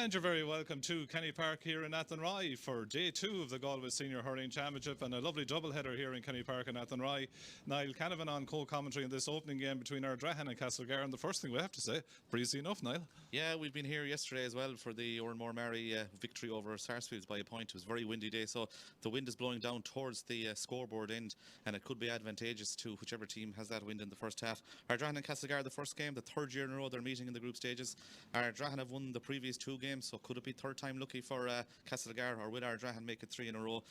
And you're very welcome to Kenny Park here in Athenry for day 2 of the Galway Senior Hurling Championship, and a lovely doubleheader here in Kenny Park in Athenry. Niall Canavan on co-commentary in this opening game between Ardrahan and Castlegar, and the first thing we have to say, breezy enough, Niall. Yeah, we've been here yesterday as well for the Oranmore Mary victory over Sarsfields by a point. It was a very windy day, so the wind is blowing down towards the scoreboard end, and it could be advantageous to whichever team has that wind in the first half. Ardrahan and Castlegar, the first game, the third year in a row they're meeting in the group stages. Ardrahan have won the previous 2 games, so could it be third time lucky for Castlegar, or will Ardrahan make it 3 in a row?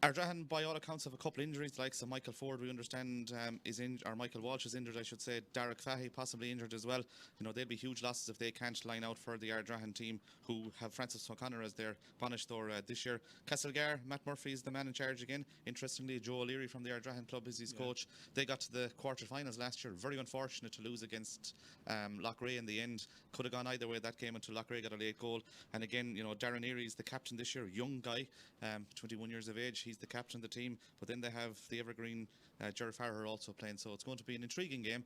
Ardrahan, by all accounts, have a couple of injuries, like Michael Ford, we understand, is injured, or Michael Walsh is injured, I should say. Derek Fahy possibly injured as well. You know, they'll be huge losses if they can't line out for the Ardrahan team, who have Francis O'Connor as their Banishdor this year. Castlegar, Matt Murphy is the man in charge again. Interestingly, Joe O'Leary from the Ardrahan club is his coach. They got to the quarter-finals last year. Very unfortunate to lose against Loughrea in the end. Could have gone either way that game until Loughrea got a late goal. And again, you know, Darren Eary is the captain this year, young guy, 21 years of age. He's the captain of the team, but then they have the evergreen Jerry Farrer also playing, so it's going to be an intriguing game.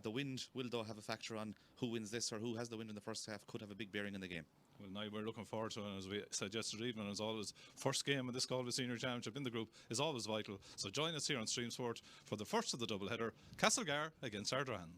The wind will though have a factor on who wins this, or who has the wind in the first half could have a big bearing in the game. Well, now we're looking forward to it, and as we said yesterday evening, as always, first game of this Galway Senior Championship in the group is always vital, so join us here on Stream Sport for the first of the doubleheader, Castlegar against Ardrahan.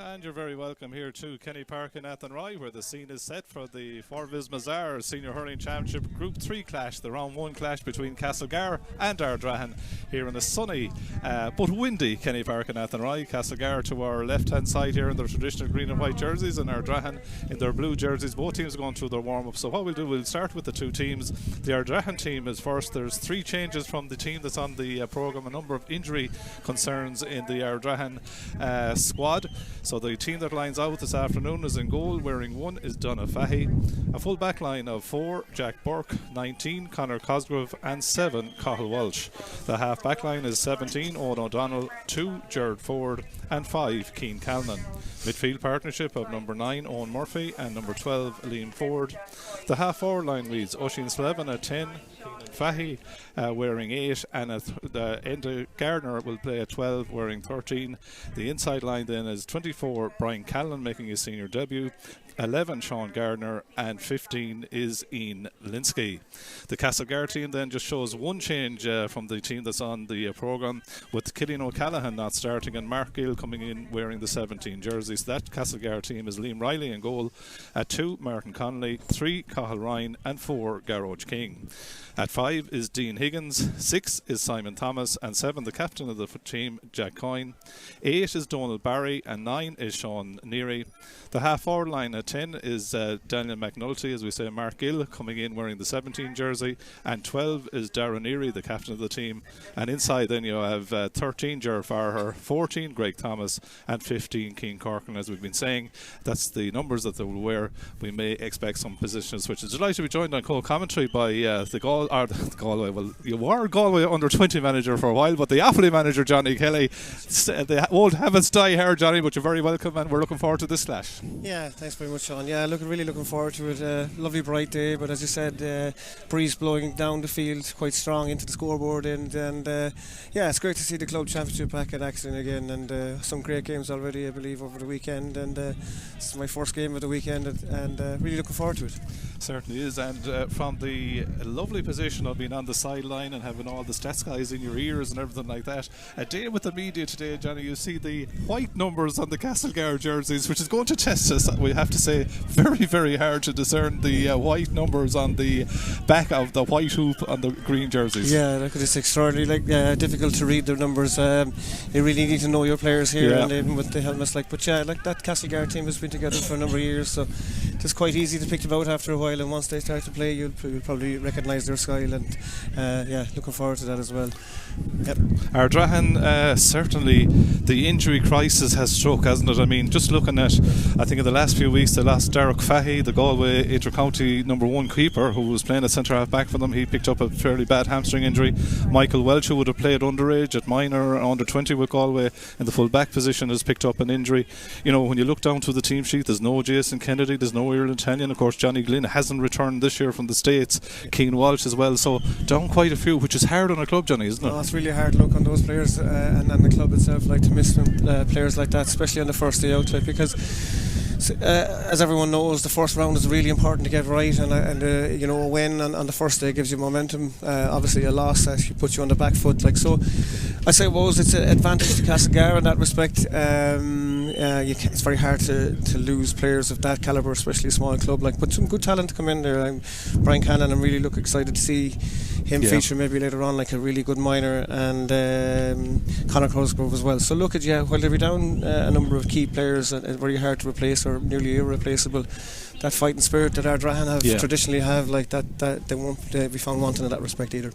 And you're very welcome here to Kenny Park in Athenry, where the scene is set for the Forvis Masars Senior Hurling Championship Group 3 clash, the round 1 clash between Castlegar and Ardrahan here in the sunny but windy Kenny Park in Athenry. Castlegar to our left hand side here in their traditional green and white jerseys, and Ardrahan in their blue jerseys. Both teams are going through their warm-up, so what we'll do, we'll start with the 2 teams. The Ardrahan team is first. There's 3 changes from the team that's on the programme, a number of injury concerns in the Ardrahan squad. So the team that lines out this afternoon is in goal, wearing 1 is Donna Fahy, a full back line of 4, Jack Burke, 19, Conor Cosgrove, and 7, Cathal Walsh. The half back line is 17, Owen O'Donnell, 2, Gerard Ford, and 5, Cian Calnan. Midfield partnership of number 9, Owen Murphy, and number 12, Liam Ford. The half forward line reads Oisin Slevin at 10, Fahy wearing 8, and Enda Gardner will play at 12, wearing 13. The inside line then is 24, Brian Callan making his senior debut, 11, Sean Gardner, and 15 is Ian Linsky. The Castlegar team then just shows 1 change from the team that's on the programme, with Killian O'Callaghan not starting and Mark Gill coming in wearing the 17 jersey. So that Castlegar team is Liam Riley in goal, at 2, Martin Connolly, 3, Cathal Ryan, and 4, Garroge King. At 5 is Dean Higgins, 6 is Simon Thomas, and 7, the captain of the team, Jack Coyne. 8 is Donald Barry, and 9 is Sean Neary. The half forward line at 10 is Daniel McNulty, as we say, Mark Gill coming in wearing the 17 jersey, and 12 is Darren Eary, the captain of the team. And inside then you have 13, Ger Farher, 14, Greg Thomas, and 15, Cian Corkin. As we've been saying, that's the numbers that they will wear. We may expect some position switches. Delighted to be joined on co-commentary by the Galway. Well, you were Galway under-20 manager for a while, but the Offaly manager, Johnny Kelly. The old habits die hard, Johnny, but you're very welcome, and we're looking forward to this clash. Yeah, thanks very much, Sean. Yeah, really looking forward to it. Lovely bright day, but as you said, breeze blowing down the field quite strong into the scoreboard end, and yeah, it's great to see the club championship back at action again, and some great games already, I believe, over the weekend, and this is my first game of the weekend, and really looking forward to it. Certainly is, and from the lovely position of being on the sideline and having all the stats guys in your ears and everything like that, a day with the media today, Johnny, you see the white numbers on the Castlegar jerseys, which is going to test us, we have to say, very, very hard to discern the white numbers on the back of the white hoop on the green jerseys. Yeah, look, it's extraordinary, difficult to read the numbers. You really need to know your players here, and even with the helmets, but yeah, that Castlegar team has been together for a number of years, so just quite easy to pick them out after a while, and once they start to play, you'll probably recognise their style, and looking forward to that as well. Yep. Ardrahan, certainly the injury crisis has struck, hasn't it? I mean, just looking at, I think in the last few weeks they lost Derek Fahey, the Galway inter-county #1 keeper, who was playing at centre half back for them. He picked up a fairly bad hamstring injury. Michael Welch, who would have played underage at minor under 20 with Galway in the full back position, has picked up an injury. You know, when you look down to the team sheet, there's no Jason Kennedy, there's no Ireland Tanyan. Of course, Johnny Glynn hasn't returned this year from the States. Keane Walsh as well. So down quite a few, which is hard on a club, Johnny, isn't it? Oh, it's really hard look on those players, and the club itself, like, to miss them, players like that, especially on the first day out, like, because as everyone knows, the first round is really important to get right, and you know, a win on the first day gives you momentum. Obviously a loss actually puts you on the back foot, like, so I suppose it's an advantage to Castlegar in that respect. It's very hard to lose players of that calibre, especially a small club, like, but some good talent to come in there. Brian Cannon, I'm really excited to see him feature maybe later on, like a really good minor, and Conor Crosgrove as well. So look at, while they'll be down a number of key players, very hard to replace or nearly irreplaceable, that fighting spirit that Ardrahan traditionally have, like that they won't be found wanting in that respect either.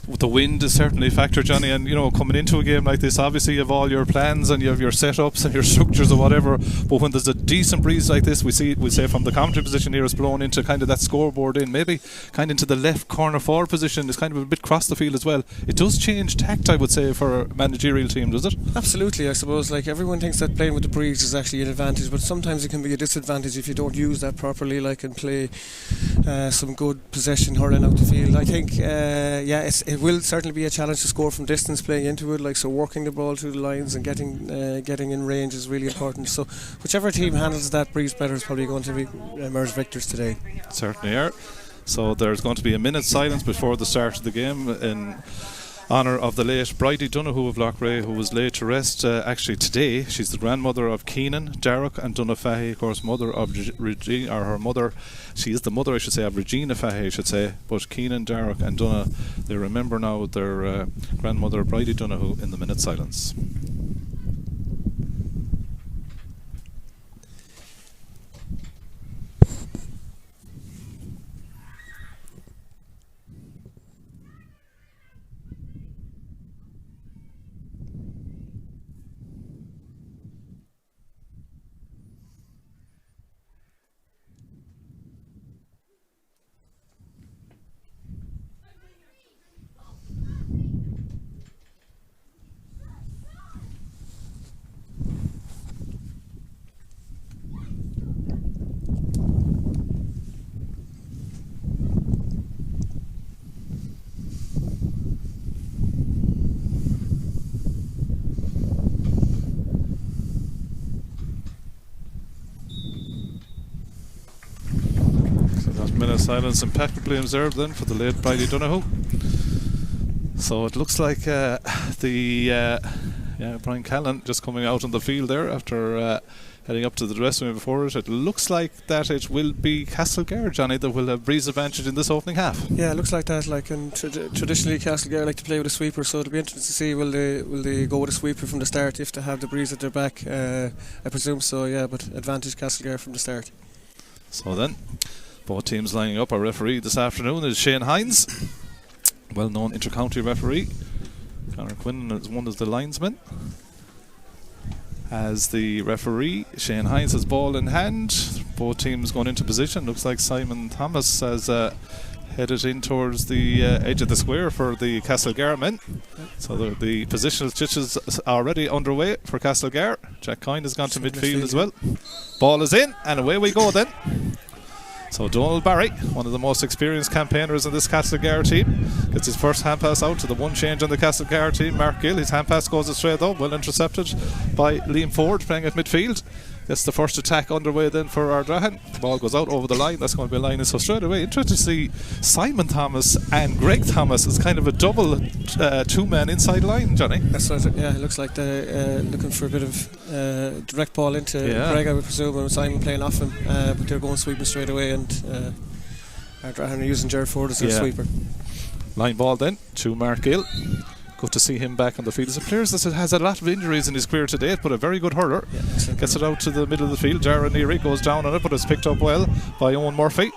The wind is certainly a factor, Johnny, and you know, coming into a game like this, obviously you have all your plans and you have your setups and your structures or whatever, but when there's a decent breeze like this, we say from the commentary position here, it's blown into kind of that scoreboard in, maybe kind of into the left corner forward position, it's kind of a bit across the field as well. It does change tact, I would say, for a managerial team, does it? Absolutely. I suppose, like, everyone thinks that playing with the breeze is actually an advantage, but sometimes it can be a disadvantage if you don't use that properly, like, and play some good possession hurling out the field. I think it will certainly be a challenge to score from distance playing into it, like, so working the ball through the lines and getting in range is really important. So whichever team handles that breeze better is probably going to emerge victors today. Certainly are. So there's going to be a minute's silence before the start of the game in honour of the late Bridie Donoghue of Loughrea, who was laid to rest actually today. She's the grandmother of Keenan, Derek and Donna Fahey, of course, mother of Regina, or her mother. She is the mother, I should say, of Regina Fahey, I should say. But Keenan, Derek and Donna, they remember now their grandmother Bridie Donoghue in the minute's silence. Minute silence impeccably observed then for the late Bridie Donoghue. So it looks like Brian Callan just coming out on the field there after heading up to the dressing room before it. It looks like that it will be Castlegar, Johnny, that will have breeze advantage in this opening half. Yeah, it looks like that. Like, and traditionally Castlegar like to play with a sweeper, so it'll be interesting to see will they go with a sweeper from the start if they have the breeze at their back. I presume so, yeah, but advantage Castlegar from the start. So then, both teams lining up. Our referee this afternoon is Shane Hines, well-known inter-county referee. Conor Quinn is one of the linesmen. As the referee, Shane Hines has ball in hand. Both teams going into position. Looks like Simon Thomas has headed in towards the edge of the square for the Castlegar men. So the positional stitches already underway for Castlegar. Jack Coyne has gone to midfield as well. Ball is in, and away we go then. So Donald Barry, one of the most experienced campaigners in this Castlegar team, gets his first hand pass out to the one change on the Castlegar team, Mark Gill. His hand pass goes astray though, well intercepted by Liam Ford playing at midfield. Gets the first attack underway then for Ardrahan. The ball goes out over the line. That's going to be a line in. So straight away, interesting to see Simon Thomas and Greg Thomas as kind of a double two-man inside line, Johnny. That's right. Yeah, it looks like they're looking for a bit of direct ball into Greg, I would presume, and Simon playing off him. But they're going sweeping straight away, and Ardrahan are using Jared Ford as their sweeper. Line ball then to Mark Gill. Good to see him back on the field. He's a player that has a lot of injuries in his career to date, but a very good hurler. Yeah, gets it out to the middle of the field. Darren Neary goes down on it, but it's picked up well by Owen Murphy.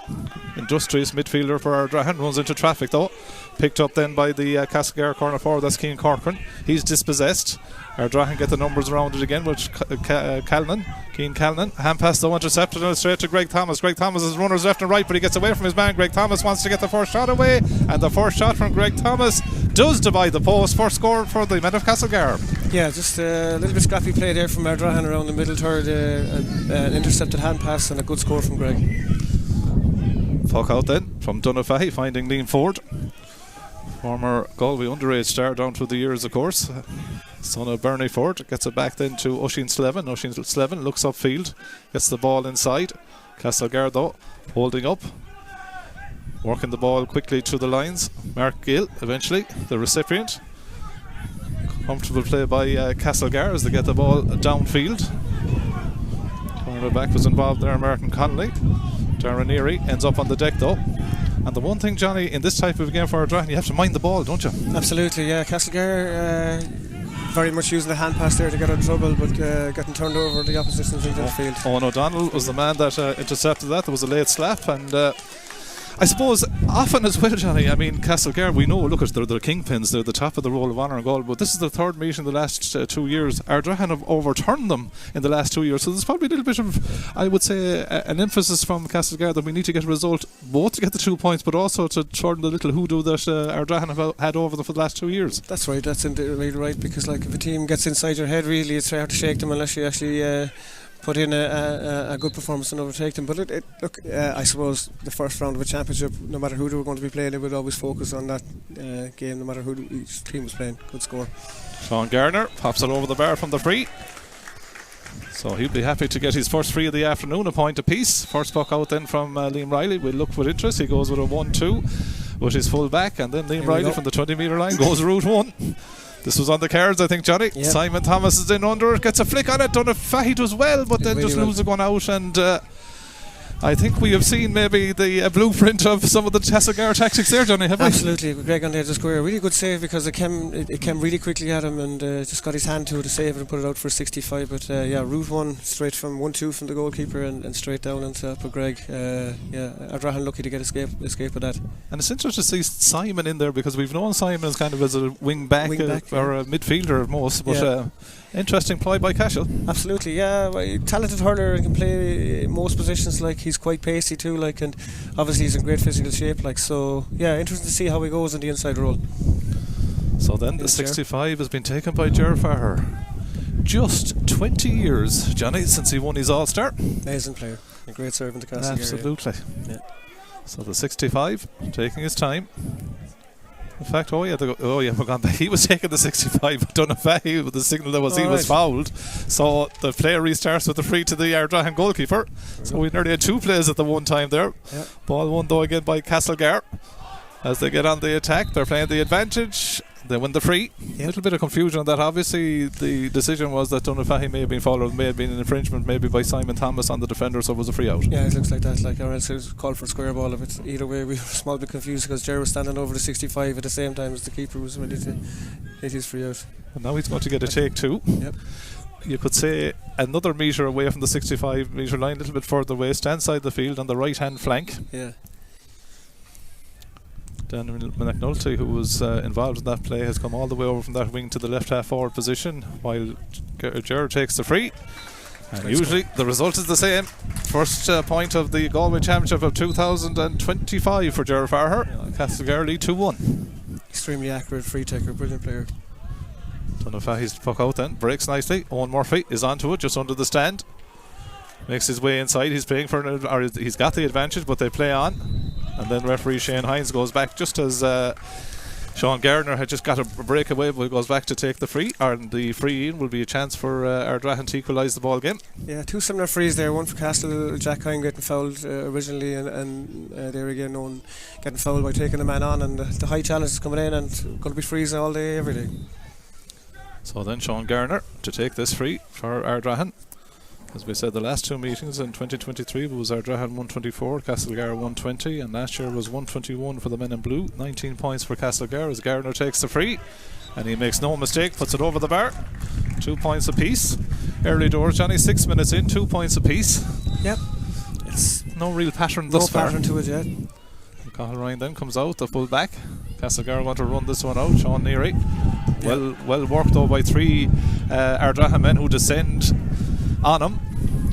Industrious midfielder for Ardrahan, runs into traffic though. Picked up then by the Castlegar corner forward, that's Cian Corcoran. He's dispossessed. Ardrahan get the numbers around it again, which Cian Calnan. Hand pass though intercepted and straight to Greg Thomas. Greg Thomas is runners left and right, but he gets away from his man. Greg Thomas wants to get the first shot away, and the first shot from Greg Thomas does divide the post. First score for the men of Castlegar. Yeah, just a little bit scrappy play there from Ardrahan around the middle third. An intercepted hand pass and a good score from Greg. Puck out then from Donafahy, finding Liam Ford. Former Galway underage star down through the years, of course. Son of Bernie Ford. Gets it back then to Oisin Slevin. Oisin Slevin looks upfield. Gets the ball inside. Castlegar though, holding up. Working the ball quickly to the lines. Mark Gill, eventually, the recipient. Comfortable play by Castlegar as they get the ball downfield. Cornerback was involved there, Martin Connolly. Darren Neary ends up on the deck though. And the one thing, Johnny, in this type of game for Ardrahan, you have to mind the ball, don't you? Absolutely, yeah. Castlegar very much using the hand pass there to get out of trouble, but getting turned over the opposition's into the field. Owen O'Donnell was the man that intercepted that. There was a late slap, and I suppose often as well, Johnny, I mean, Castlegar, we know, look, they're the kingpins, they're the top of the roll of honour and goal, but this is the third meeting in the last 2 years. Ardrahan have overturned them in the last 2 years, so there's probably a little bit of, I would say, an emphasis from Castlegar that we need to get a result, both to get the 2 points, but also to turn the little hoodoo that Ardrahan have had over them for the last 2 years. That's right, that's really right, because like if a team gets inside your head, really, it's hard to shake them unless you actually put in a good performance and overtake them. But look, I suppose the first round of a championship, no matter who they were going to be playing, they would always focus on that game, no matter who each team was playing. Good score. Sean Garner pops it over the bar from the free. So he'll be happy to get his first free of the afternoon, a point apiece. First puck out then from Liam Riley. We'll look with interest. He goes with a 1-2 with his full back, and then Liam Riley from the 20-metre line goes route 1. This was on the cards, I think, Johnny. Yep. Simon Thomas is in under it, gets a flick on it. Donafahy does well, but then really just loses one out. And I think we have seen maybe the blueprint of some of the Castlegar tactics there, Johnny, have we? Absolutely. Greg on there just square. Really good save because it came really quickly at him and just got his hand to it to save it and put it out for 65. But yeah, route 1 straight from 1-2 from the goalkeeper and straight down into for Greg. Yeah, Ardrahan lucky to get escape of that. And it's interesting to see Simon in there because we've known Simon as kind of as a wing back or a midfielder at most. But interesting ploy by Cashel. Absolutely, yeah. Talented hurler and can play most positions. Like he's quite pacey too. Like, and obviously he's in great physical shape. Like, so yeah, interesting to see how he goes in the inside role. So then the 65 has been taken by Ger Farrer. Just 20 years, Johnny, since he won his All-Star. Amazing player, a great servant to Castlegar. Absolutely. Yeah. So the 65 taking his time. In fact, we're gone back. He was taking the 65, but Donafahy with the signal that was he was fouled. So the player restarts with the free to the Ardrahan goalkeeper. So we nearly had 2 plays at the one time there. Yep. Ball won though again by Castlegar. As they get on the attack, they're playing the advantage. They win the free. A little bit of confusion on that. Obviously, the decision was that Donafahy may have been fouled, may have been an infringement maybe by Simon Thomas on the defender, so it was a free out. Yeah, it looks like that. Like, or else it was called for a square ball. If it's either way, we were a small bit confused because Jerry was standing over the 65 at the same time as the keeper was ready to hit his free out. And now he's going to get a take 2. Yep. You could say another metre away from the 65 metre line, a little bit further away, stand side the field on the right hand flank. Yeah. Dan McNulty, who was involved in that play, has come all the way over from that wing to the left half forward position while Gerard takes the free. And usually the result is the same. First point of the Galway Championship of 2025 for Gerard Farrer. Castlegar lead 2-1. Extremely accurate free taker, brilliant player. Donafahy's puck out then, breaks nicely. Owen Murphy is onto it just under the stand. Makes his way inside. He's playing for he's got the advantage, but they play on. And then referee Shane Hines goes back just as Sean Gardner had just got a breakaway, but goes back to take the free. And the free in will be a chance for Ardrahan to equalise the ball game. Yeah, 2 similar frees there. One for Castle, Jack Hine getting fouled originally, and there again, Owen getting fouled by taking the man on. And the high challenge is coming in, and going to be frees all day, every day. So then Sean Garner to take this free for Ardrahan. As we said, the last 2 meetings in 2023 was Ardrahan 124, Castlegar 120, and last year was 121 for the men in blue. 19 points for Castlegar as Gardner takes the free. and he makes no mistake, puts it over the bar. 2 points apiece. Early doors, Johnny, 6 minutes in, 2 points apiece. Yep. It's no real pattern thus far. No pattern to it yet. Cathal Ryan then comes out, the full back. Castlegar want to run this one out. Sean Neary. Well worked though by 3 Ardrahan men who descend on him.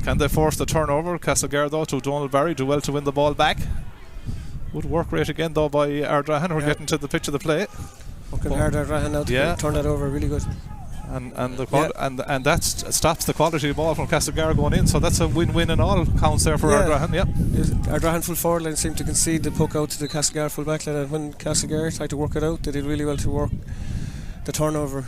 Can they force the turnover? Castlegar though to Donald Barry, do well to win the ball back. Good work rate again though by Ardrahan. We're getting to the pitch of the play. Working hard Ardrahan now to turn that over, really good. And that stops the quality of the ball from Castlegar going in, so that's a win-win in all counts there for Ardrahan. Ardrahan full forward line seemed to concede the puck out to the Castlegar full back line, and when Castlegar tried to work it out, they did really well to work the turnover.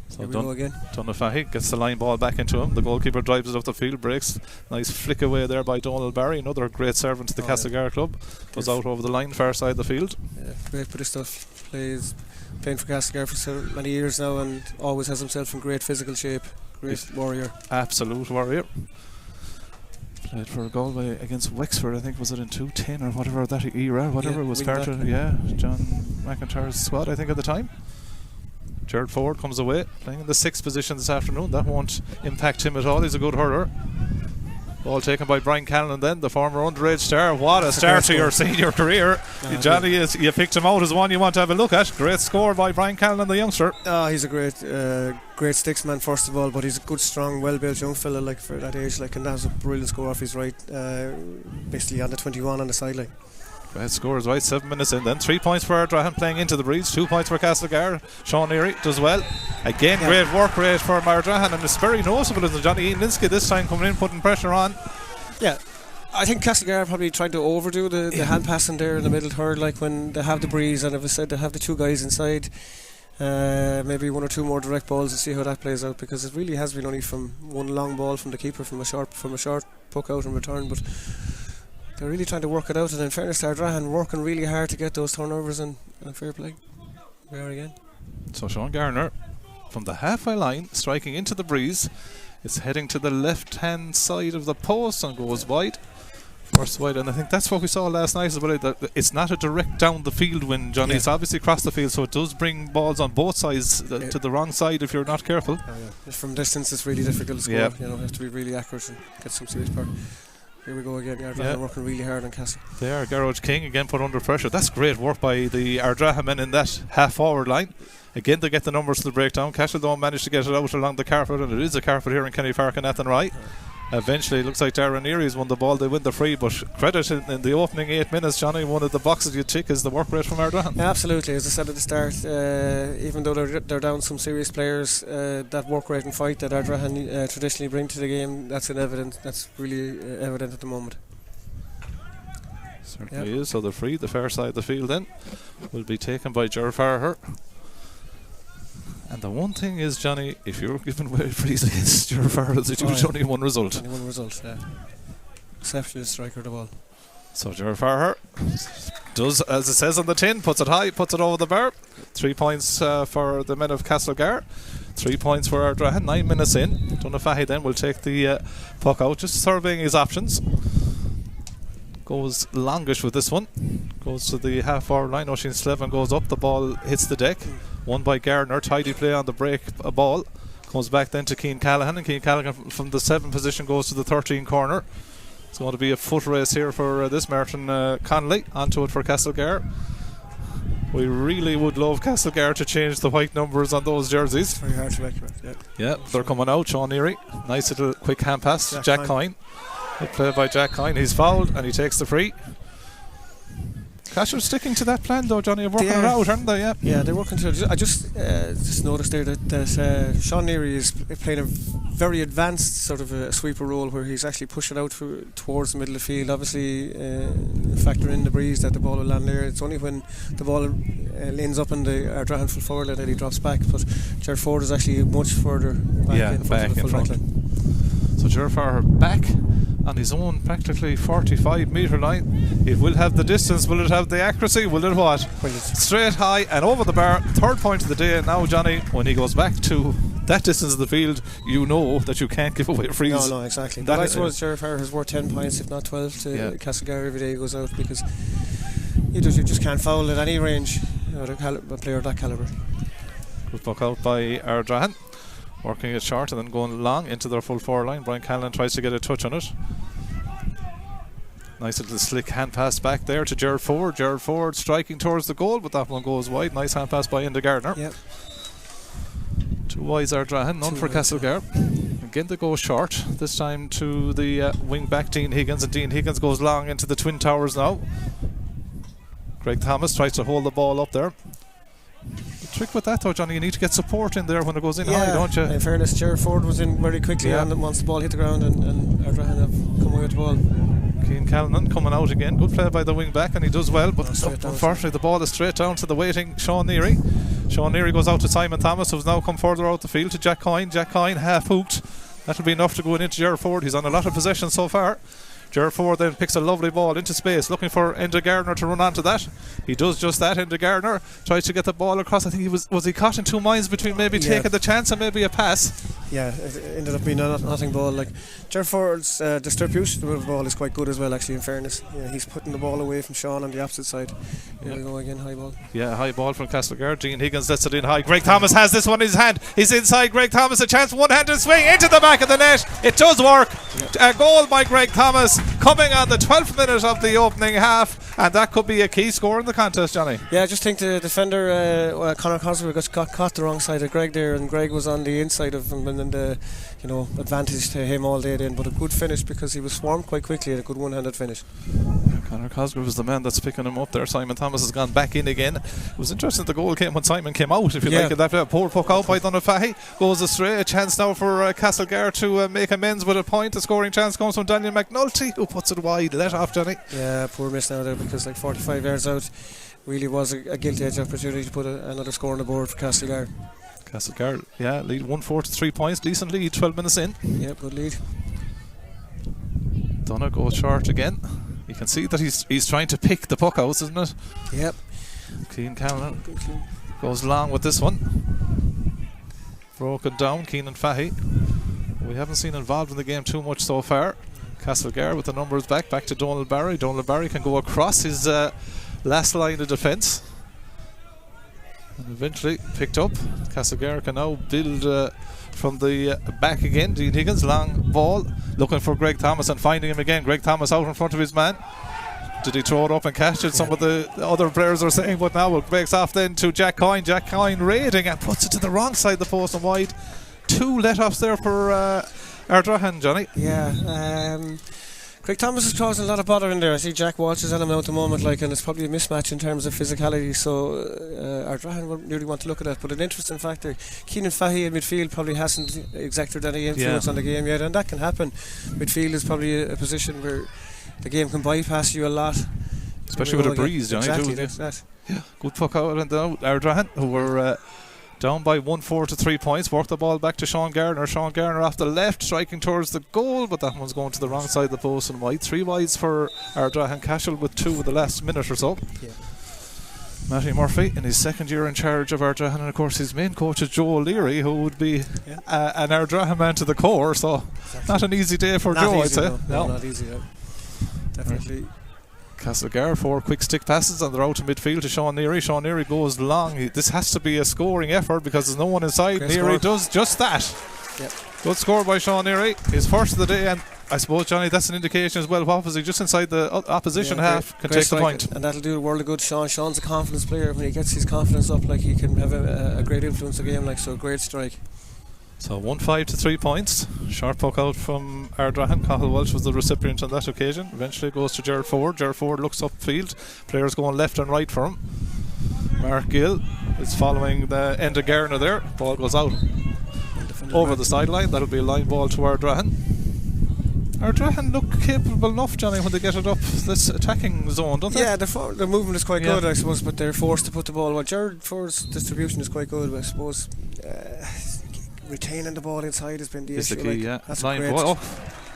So here we go again. Donald gets the line ball back into him. The goalkeeper drives it up the field, breaks. Nice flick away there by Donald Barry, another great servant to the Castlegar club. Goes out over the line, far side of the field. Yeah, great bit of stuff. Playing for Castlegar for so many years now, and always has himself in great physical shape. Great warrior. Absolute warrior. Played for Galway against Wexford, I think, was it in 2010 or whatever that era, whatever was part of John McIntyre's squad, I think, at the time. Jared Ford comes away, playing in the 6th position this afternoon. That won't impact him at all. He's a good hurler. Ball taken by Brian Callan then, the former underage star. What a start to your senior career. Johnny, you picked him out as one you want to have a look at. Great score by Brian Callan, the youngster. He's a great sticks man, first of all, but he's a good, strong, well-built young fella like for that age, and that was a brilliant score off his right, basically on the 21 on the sideline. Great score as right, 7 minutes in then. 3 points for Ardrahan playing into the breeze, 2 points for Castlegar. Sean Neary does well. Again, great work rate for Ardrahan, and it's very noticeable as Johnny Ian Linsky this time coming in, putting pressure on. Yeah. I think Castlegar probably tried to overdo the hand passing there in the middle third, like when they have the breeze, and as I said, they have the 2 guys inside. Maybe 1 or 2 more direct balls and see how that plays out, because it really has been only from one long ball from the keeper from a short puck out in return, but they're really trying to work it out, and in fairness to Ardrahan, working really hard to get those turnovers and fair play. We are again. So Sean Garner from the halfway line, striking into the breeze. It's heading to the left hand side of the post and goes wide. First wide, and I think that's what we saw last night as well. It's not a direct down the field win, Johnny. It's obviously across the field, so it does bring balls on both sides to the wrong side if you're not careful. From distance it's really difficult to score. You have to be really accurate and get some serious power. Here we go again. Ardrahan working really hard on Castle. They are. Garage King again put under pressure. That's great work by the Ardrahan men in that half forward line. Again, they get the numbers to the breakdown. Cashel don't manage to get it out along the carpet, and it is a carpet here in Kenny Park and Athenry. Eventually, it looks like Darren Neary's won the ball. They win the free, but credit in the opening 8 minutes, Johnny. One of the boxes you tick is the work rate from Ardrahan. Yeah, absolutely. As I said at the start, even though they're down some serious players, that work rate and fight that Ardrahan traditionally bring to the game, that's really evident at the moment. Certainly is. So the free, the far side of the field then, will be taken by Ger Farher. And the one thing is, Johnny, if you're giving away frees against Ger Farher, it's only one result. Only one result, exceptional striker of the ball. So Ger Farher does, as it says on the tin, puts it high, puts it over the bar. 3 points for the men of Castlegar. 3 points for Ardrahan. 9 minutes in. Donafahy then will take the puck out, just surveying his options. Goes longish with this one. Goes to the half forward line. Oisin Slevin goes up. The ball hits the deck. Won by Gardner. Tidy play on the break ball. Comes back then to Cian Callaghan. And Cian Callaghan from the 7 position goes to the 13 corner. It's going to be a foot race here for this Martin Connolly. Onto it for Castlegar. We really would love Castlegar to change the white numbers on those jerseys. Very hard to make, yeah, they're coming out. Sean Neary. Nice little quick hand pass. Jack Coyne. Good play by Jack Coyne. He's fouled and he takes the free. Cashel sticking to that plan though, Johnny, of working it out, aren't they? Yeah, they're working to it. I just noticed there that Sean Neary is playing a very advanced sort of a sweeper role where he's actually pushing out towards the middle of the field. Obviously, factor in the breeze that the ball will land there. It's only when the ball lanes up in the Ardrahan full forward line that he drops back. But Jared Ford is actually much further back in front of the full back line. So Jared Ford back on his own practically 45 metre line. It will have the distance, will it have the accuracy, will it what? Straight high and over the bar. 3rd point of the day. And now Johnny, when he goes back to that distance of the field, you know that you can't give away frees. No, exactly. But I suppose Jared Ford has worth 10 points if not 12 to Castlegar every day he goes out, because you just can't foul at any range, a player of that calibre. Good puck out by Ardrahan. Working it short and then going long into their full forward line. Brian Callan tries to get a touch on it. Nice little slick hand pass back there to Gerard Ford. Gerard Ford striking towards the goal, but that one goes wide. Nice hand pass by Enda Gardner. Yep. 2 wides Ardrahan, none for Castlegar. Again they go short, this time to the wing back Dean Higgins, and Dean Higgins goes long into the Twin Towers now. Greg Thomas tries to hold the ball up there. The trick with that though, Johnny, you need to get support in there when it goes in high, don't you? In fairness, Gerard Ford was in very quickly and once the ball hit the ground, and Ardrahan have come away with the ball. Keane Callanan coming out again. Good play by the wing back, and he does well, but unfortunately the ball is straight down to the waiting Sean Neary. Sean Neary goes out to Simon Thomas, who's now come further out the field, to Jack Coyne. Jack Coyne half hooked. That'll be enough to go into Gerard Ford. He's on a lot of possession so far. Gerard Ford then picks a lovely ball into space, looking for Enda Gardner to run onto that. He does just that. Enda Gardner tries to get the ball across. I think he was he caught in two minds between maybe taking the chance and maybe a pass. Yeah, it ended up being a nothing ball. Like Gerard Ford's distribution of the ball is quite good as well, actually, in fairness. Yeah, he's putting the ball away from Sean on the opposite side. Here we go again, high ball. Yeah, high ball from Castlegar. Dean Higgins lets it in high. Greg Thomas has this one in his hand. He's inside. Greg Thomas, a chance, one-handed swing into the back of the net. It does work. A goal by Greg Thomas coming on the 12th minute of the opening half, and that could be a key score in the contest, Johnny. Yeah, I just think the defender Conor Cosgrove got caught the wrong side of Greg there, and Greg was on the inside of him, and then the advantage to him all day then, but a good finish because he was swarmed quite quickly and a good one-handed finish. Conor Cosgrove is the man that's picking him up there. Simon Thomas has gone back in again. It was interesting the goal came when Simon came out, if you like it. That poor puck out by Donald Fahy goes astray. A chance now for Castlegar to make amends with a point. The scoring chance comes from Daniel McNulty, who puts it wide. Let off, Johnny. Yeah, poor miss now there, because like 45 yards out really was a guilty edge opportunity to put another score on the board for Castlegar. Castlegar, lead 1-4 to 3 points. Decent lead, 12 minutes in. Yeah, good lead. Donna goes short again. You can see that he's trying to pick the puck out, isn't it? Yep. Keane Cameron goes long with this one. Broken down, Keenan Fahy. We haven't seen involved in the game too much so far. Castlegar with the numbers back to Donald Barry. Donald Barry can go across his last line of defence. And eventually picked up. Castlegar can now build from the back again. Dean Higgins, long ball, looking for Greg Thomas and finding him again. Greg Thomas out in front of his man. Did he throw it up and catch it? Some of the other players are saying, but now it breaks off then to Jack Coyne. Jack Coyne raiding and puts it to the wrong side of the post and wide. 2 let-offs there for Ardrahan, Johnny. Yeah. Greg Thomas is causing a lot of bother in there. I see Jack Walsh is on him now at the moment, and it's probably a mismatch in terms of physicality, so Ardrahan wouldn't really want to look at that. But an interesting factor, Keenan Fahy in midfield probably hasn't exacted any influence on the game yet, and that can happen. Midfield is probably a position where the game can bypass you a lot. Especially with a breeze, Johnny. Exactly, that's that. Yeah, good puck out and down. Ardrahan, who were down by 1-4 to 3 points, work the ball back to Sean Gardner. Sean Gardner off the left, striking towards the goal, but that one's going to the wrong side of the post and wide. 3 wides for Ardrahan Cashel with 2 in the last minute or so. Yeah. Matty Murphy in his second year in charge of Ardrahan, and of course his main coach is Joe O'Leary, who would be an Ardrahan man to the core, so not an easy day for Joe, I'd say. No, not easy, definitely. Castlegar, 4 quick stick passes and they're out to midfield to Sean Neary. Sean Neary goes long. This has to be a scoring effort because there's no one inside. Great Neary does just that. Yep. Good score by Sean Neary. His first of the day, and I suppose, Johnny, that's an indication as well. What was he just inside the opposition half? Can take the point. And that'll do a world of good. Sean's a confidence player. When he gets his confidence up, like, he can have a great influence on the game, like, so great strike. So 1-5 to 3 points. Sharp puck out from Ardrahan. Cathal Welsh was the recipient on that occasion. Eventually goes to Gerard Ford. Gerard Ford looks upfield. Players going left and right for him. Mark Gill is following the end of Gardner there. Ball goes out over the sideline. That'll be a line ball to Ardrahan. Ardrahan look capable enough, Johnny, when they get it up this attacking zone, don't they? Yeah, the movement is quite good, I suppose, but they're forced to put the ball. Well, Gerard Ford's distribution is quite good, I suppose. Retaining the ball inside has been the issue. The key, that's line ball.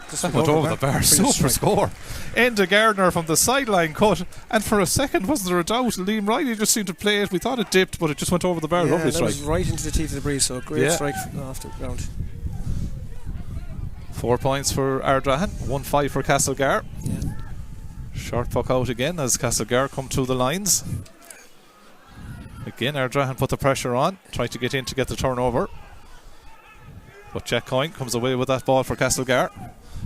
That went over the bar. Super score. Enda Gardner from the sideline cut, and for a second wasn't there a doubt? Liam Riley just seemed to play it. We thought it dipped, but it just went over the bar. Lovely strike. Was right into the teeth of the breeze. So great strike off the ground. 4 points for Ardrahan, 1-5 for Castlegar. Short puck out again as Castlegar come to the lines. Again, Ardrahan put the pressure on, tried to get in to get the turnover. But Jack Coyne comes away with that ball for Castlegar.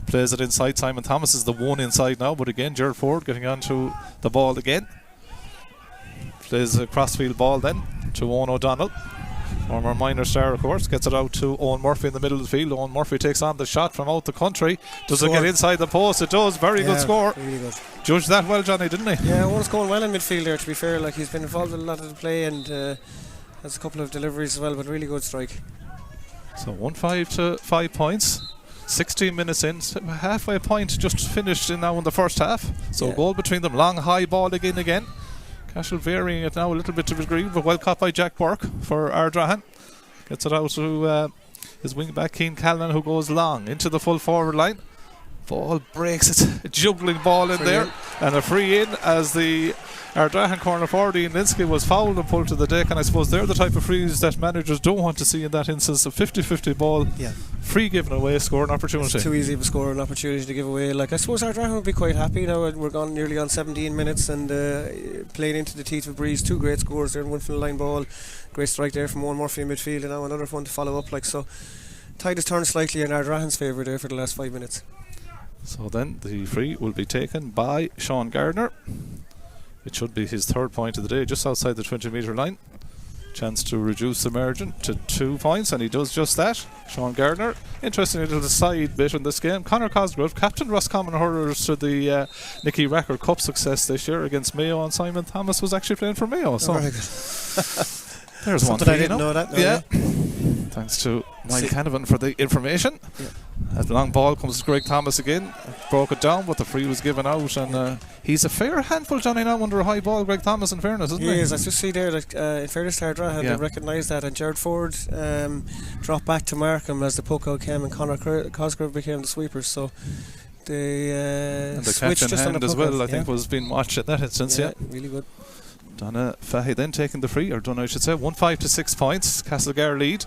Plays it inside. Simon Thomas is the one inside now, but again, Gerard Ford getting onto the ball again. Plays a crossfield ball then to Owen O'Donnell. Former minor star, of course. Gets it out to Owen Murphy in the middle of the field. Owen Murphy takes on the shot from out the country. Does it get inside the post? It does. Very good score. Really good. Judged that well, Johnny, didn't he? Yeah, Owen's going well in midfield there, to be fair. Like, he's been involved in a lot of the play and has a couple of deliveries as well, but really good strike. So 1-5 to 5 points. 16 minutes in, halfway point just finished now in the first half. So a goal between them, long high ball again. Cashel varying it now a little bit to a degree, but well caught by Jack Burke for Ardrahan. Gets it out to his wing back Keane Callan, who goes long into the full forward line. Ball breaks, it's a juggling ball in there, and a free in as the Ardrahan corner forward Ian Linsky was fouled and pulled to the deck. And I suppose they're the type of frees that managers don't want to see in that instance. A 50-50 ball, free given away, scoring opportunity. It's too easy of a scoring opportunity to give away. Like, I suppose Ardrahan would be quite happy now. We're gone nearly on 17 minutes and playing into the teeth of Breeze. Two great scores there, one from the line ball, great strike there from Owen Murphy in midfield, and now another one to follow up. Like, so tide has turned slightly in Ardrahan's favour there for the last 5 minutes. So then the free will be taken by Sean Gardner. It should be his third point of the day, just outside the 20-metre line. Chance to reduce the margin to 2 points, and he does just that. Sean Gardner. Interesting little side bit in this game. Conor Cosgrove, captain Roscommon hurlers to the Nicky Racker Cup success this year against Mayo, and Simon Thomas was actually playing for Mayo. So very good. There's one thing I didn't know that. Yeah. Thanks to Mike Canavan for the information. That long ball comes to Greg Thomas again. Broke it down, but the free was given out, and he's a fair handful, Johnny, now under a high ball, Greg Thomas, in fairness, isn't he? He is. I just see there that in fairness to Ardrahan, they recognised that, and Gerard Ford dropped back to mark him as the poke out came, and Conor Cosgrove became the sweepers. So they and the switched catch in just hand on the as well, I think, was being watched in that instance. Yeah, really good. Donna Fahy then taking the free, or Donna I should say. 1-5 to 6 points. Castlegar lead.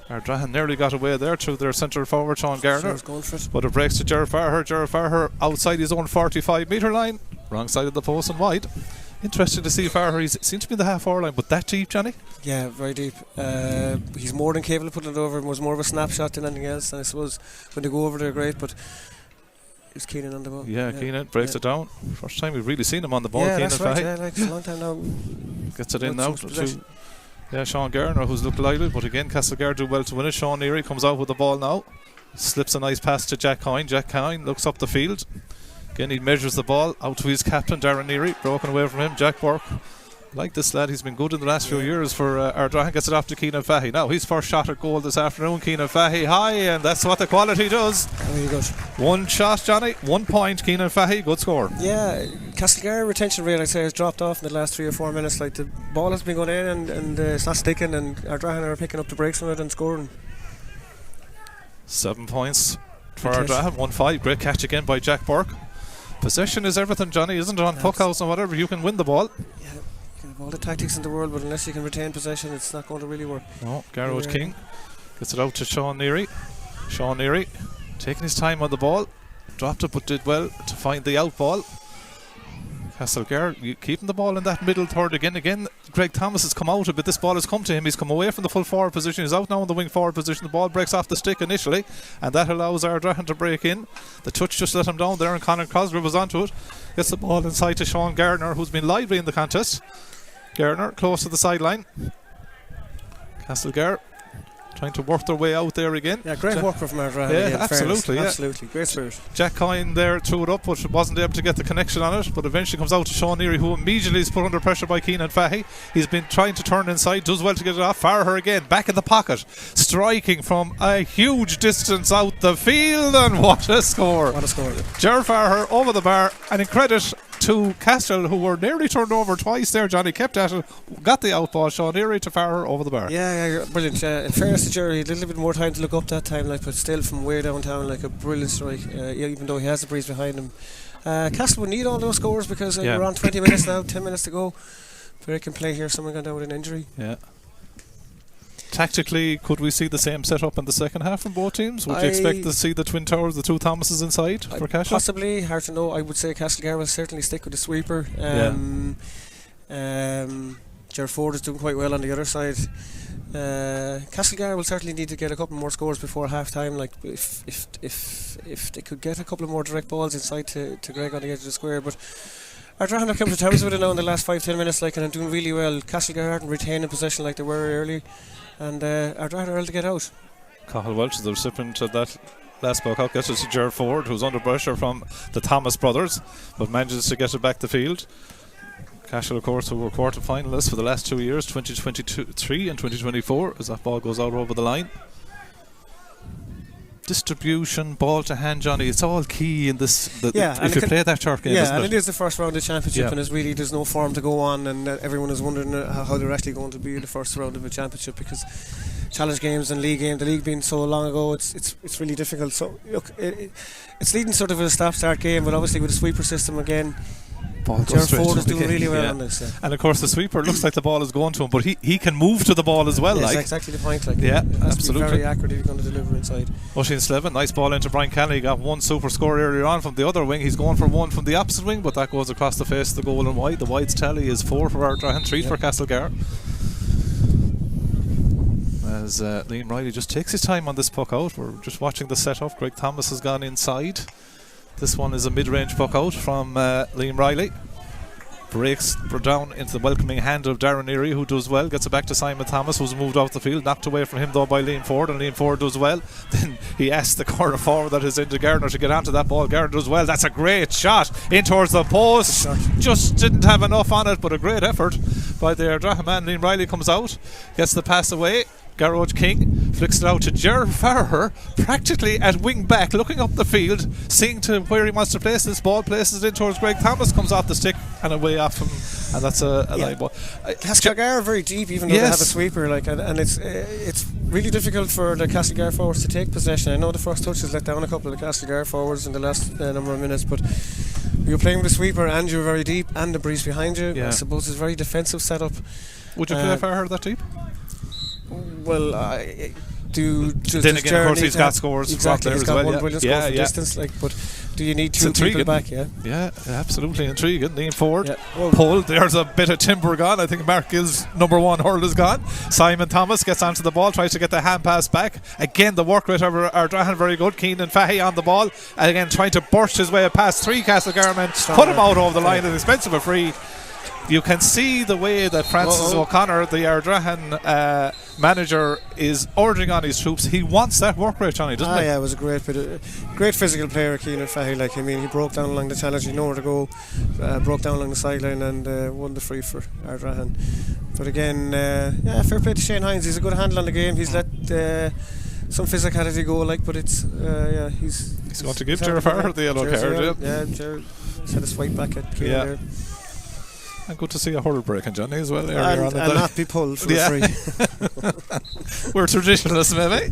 Ardrahan nearly got away there to their centre forward Sean Garner, but it breaks to Gerard Farher. Gerard Farher outside his own 45-metre line, wrong side of the post and wide. Interesting to see Farher. He seems to be the half-hour line, but that deep, Johnny? Yeah, very deep. He's more than capable of putting it over. It was more of a snapshot than anything else, and I suppose when they go over there, great, but it's Keenan on the ball. Yeah, Keenan breaks it down. First time we've really seen him on the ball. Yeah, Keenan that's right. Yeah, like, it's a long time now. Gets it in now to Sean Garner, who's looked lively, but again Castlegar do well to win it. Sean Neary comes out with the ball now, slips a nice pass to Jack Coyne. Jack Coyne looks up the field again, he measures the ball out to his captain Darren Neary, broken away from him. Jack Burke, like this lad, he's been good in the last few years for Ardrahan. Gets it off to Keenan Fahy. Now his first shot at goal this afternoon. Keenan Fahy high, and that's what the quality does. Very good. One shot, Johnny, 1 point. Keenan Fahy, good score. Yeah, Castlegar retention rate, I'd say, has dropped off in the last 3 or 4 minutes. Like, the ball has been going in and it's not sticking, and Ardrahan are picking up the breaks from it and scoring. 7 points for Ardrahan. 1-5. Great catch again by Jack Burke. Possession is everything, Johnny, isn't it? On puckouts and whatever, you can win the ball. Yeah, you can have all the tactics in the world, but unless you can retain possession, it's not going to really work. No, Garrow's king. Gets it out to Sean Neary. Sean Neary taking his time on the ball. Dropped it, but did well to find the out ball. Castlegar keeping the ball in that middle third again. Greg Thomas has come out a bit. This ball has come to him. He's come away from the full forward position. He's out now in the wing forward position. The ball breaks off the stick initially, and that allows Ardrahan to break in. The touch just let him down there, and Conor Cosgrove was onto it. Gets the ball inside to Sean Gardner, who's been lively in the contest. Gardner close to the sideline. Castlegar trying to work their way out there again. Yeah, great work from Ardrahan. Yeah, absolutely. Absolutely, great spirit. Jack Coyne there threw it up, but wasn't able to get the connection on it. But eventually comes out to Sean Neary, who immediately is put under pressure by Keenan Fahy. He's been trying to turn inside, does well to get it off. Farher again, back in the pocket, striking from a huge distance out the field, and what a score! What a score! Gerard Farher over the bar, and in credit to Castell, who were nearly turned over twice there. Johnny kept at it, got the out ball. Sean Neary to Farher over the bar. Yeah, brilliant. In fairness to Jerry, he had a little bit more time to look up that time, like, but still from way downtown, like a brilliant strike. Even though he has the breeze behind him, Castell would need all those scores because we're on 20 minutes now, 10 minutes to go. Very can play here. Someone gone down with an injury. Yeah. Tactically, could we see the same setup in the second half from both teams? Would you expect to see the Twin Towers, the two Thomases inside for Cashel? Possibly, hard to know. I would say Castlegar will certainly stick with the sweeper. Ger Ford is doing quite well on the other side. Castlegar will certainly need to get a couple more scores before half time. Like if they could get a couple of more direct balls inside to Greg on the edge of the square, but Ardrahan have come to terms with it now in the last 5-10 minutes, like, and are doing really well. Castlegar aren't retaining possession like they were early, and Ardrahan are able to get out. Cathal Welch is the recipient of that last puck out. Gets it to Ger Ford, who's under pressure from the Thomas brothers, but manages to get it back the field. Cashel, of course, who were quarter finalists for the last 2 years, 2023 and 2024, as that ball goes out over the line. Distribution, ball to hand, Johnny, it's all key in this. If you play that short game, yeah, and it is the first round of the championship, and it's really, there's no form to go on, and everyone is wondering how they're actually going to be in the first round of a championship, because challenge games and league game, the league being so long ago, it's really difficult. So look, it's leading sort of a stop-start game, but obviously with a sweeper system again, Ger Ford is doing really well on this. Yeah. And of course the sweeper looks like the ball is going to him, but he can move to the ball as well. Yes, like, exactly the point. Like, yeah, has absolutely. to be very accurate if you're going to deliver inside. Oisin Slevin, nice ball into Brian Kelly. He got one super score earlier on from the other wing. He's going for one from the opposite wing, but that goes across the face of the goal and wide. The wide's tally is 4 for Ardrahan, 3 for Castlegar. As Liam Riley just takes his time on this puck out. We're just watching the set-up. Greg Thomas has gone inside. This one is a mid-range puck out from Liam Riley. Breaks down into the welcoming hand of Darren Neary, who does well. Gets it back to Simon Thomas, who's moved off the field. Knocked away from him though by Liam Ford, and Liam Ford does well. Then he asks the corner forward that is into Gardner to get onto that ball. Gardner does well. That's a great shot in towards the post. Just didn't have enough on it, but a great effort by the Ardrahan man. Liam Riley comes out, gets the pass away. Garage King flicks it out to Ger Farrer, practically at wing back, looking up the field, seeing to where he wants to place this ball, places it in towards Greg Thomas, comes off the stick and away off him, and that's a line ball. Castlegar are very deep, even though they have a sweeper, like, and it's really difficult for the Castlegar forwards to take possession. I know the first touch has let down a couple of the Castlegar forwards in the last number of minutes, but you're playing with a sweeper and you're very deep, and the breeze behind you. I suppose it's a very defensive setup. Would you play Farrer that deep? Well, I do. Then again, of course, he's got scores. Exactly, he's got one brilliant score from distance. Like, but do you need two people back? Yeah, absolutely intriguing. Liam Ford pulled. There's a bit of timber gone. I think Mark Gill's number one hurl is gone. Simon Thomas gets onto the ball, tries to get the hand pass back. Again, the work rate of Ardrahan very good. Keenan Fahy on the ball, and again trying to burst his way past 3 Castlegar men, put him out over the line at the expense of a free. You can see the way that Francis O'Connor, the Ardrahan manager, is urging on his troops. He wants that work rate, Johnny, doesn't he? Yeah, it was a great physical player, Keenan Fahy. Like, I mean, he broke down along the challenge, he knew where to go, broke down along the sideline and won the free for Ardrahan. But again, fair play to Shane Hines. He's a good handle on the game. He's let some physicality go, like, but it's he's going to give Ger Farrer the yellow card. He's had a swipe back at Keenan there. And good to see a hurl breaking, Johnny, as well. And not be pulled for a free. We're traditionalists, maybe.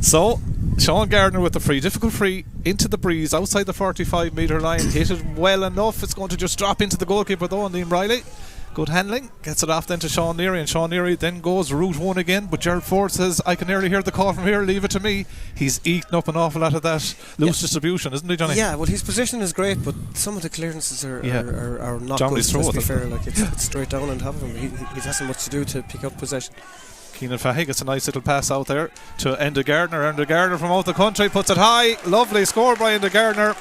So, Sean Gardner with the free. Difficult free into the breeze, outside the 45-metre line. Hit it well enough. It's going to just drop into the goalkeeper, though, and Liam Riley. Good handling. Gets it off then to Sean Neary, and Sean Neary then goes route one again. But Gerald Ford says, I can nearly hear the call from here, leave it to me. He's eaten up an awful lot of that loose distribution, isn't he, Johnny? Yeah, well, his position is great, but some of the clearances are not good. Let's be fair. Like, it's straight down on top of him. He hasn't much to do to pick up possession. Keenan Fahy gets a nice little pass out there to Enda Gardner. Enda Gardner from out the country puts it high. Lovely score by Enda Gardner.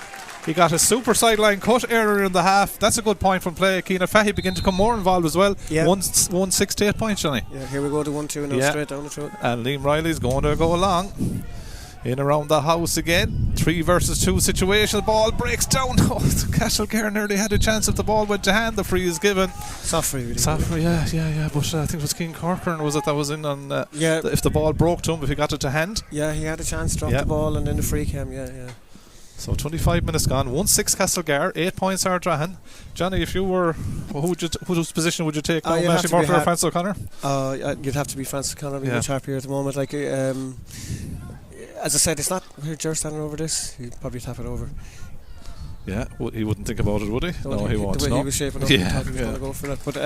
He got a super sideline cut earlier in the half. That's a good point from play. Keenan Fahy began to come more involved as well. 6 to 8 points, Johnny. Yeah, here we go to 1-2 now, straight down the throat. And Liam Riley's going to go along. In around the house again. 3 versus 2 situation. The ball breaks down. Castlegar nearly had a chance if the ball went to hand. The free is given. Soft free, really. Soft free, yeah. But I think it was King Corcoran, was it, that was in on if the ball broke to him, if he got it to hand. Yeah, he had a chance to drop the ball and then the free came, So 25 minutes gone, 1-6 Castlegar, 8 points Ardrahan. Johnny, if you were, whose position would you take now? Matthew Murphy or Francis O'Connor? You'd have to be Francis O'Connor. I'd be much happier at the moment. Like, as I said, it's not here. Ger's standing over this. He'd probably tap it over. Yeah, he wouldn't think about it, would he? No, he won't. The way he was shaping up, he thought he was going to go for that. But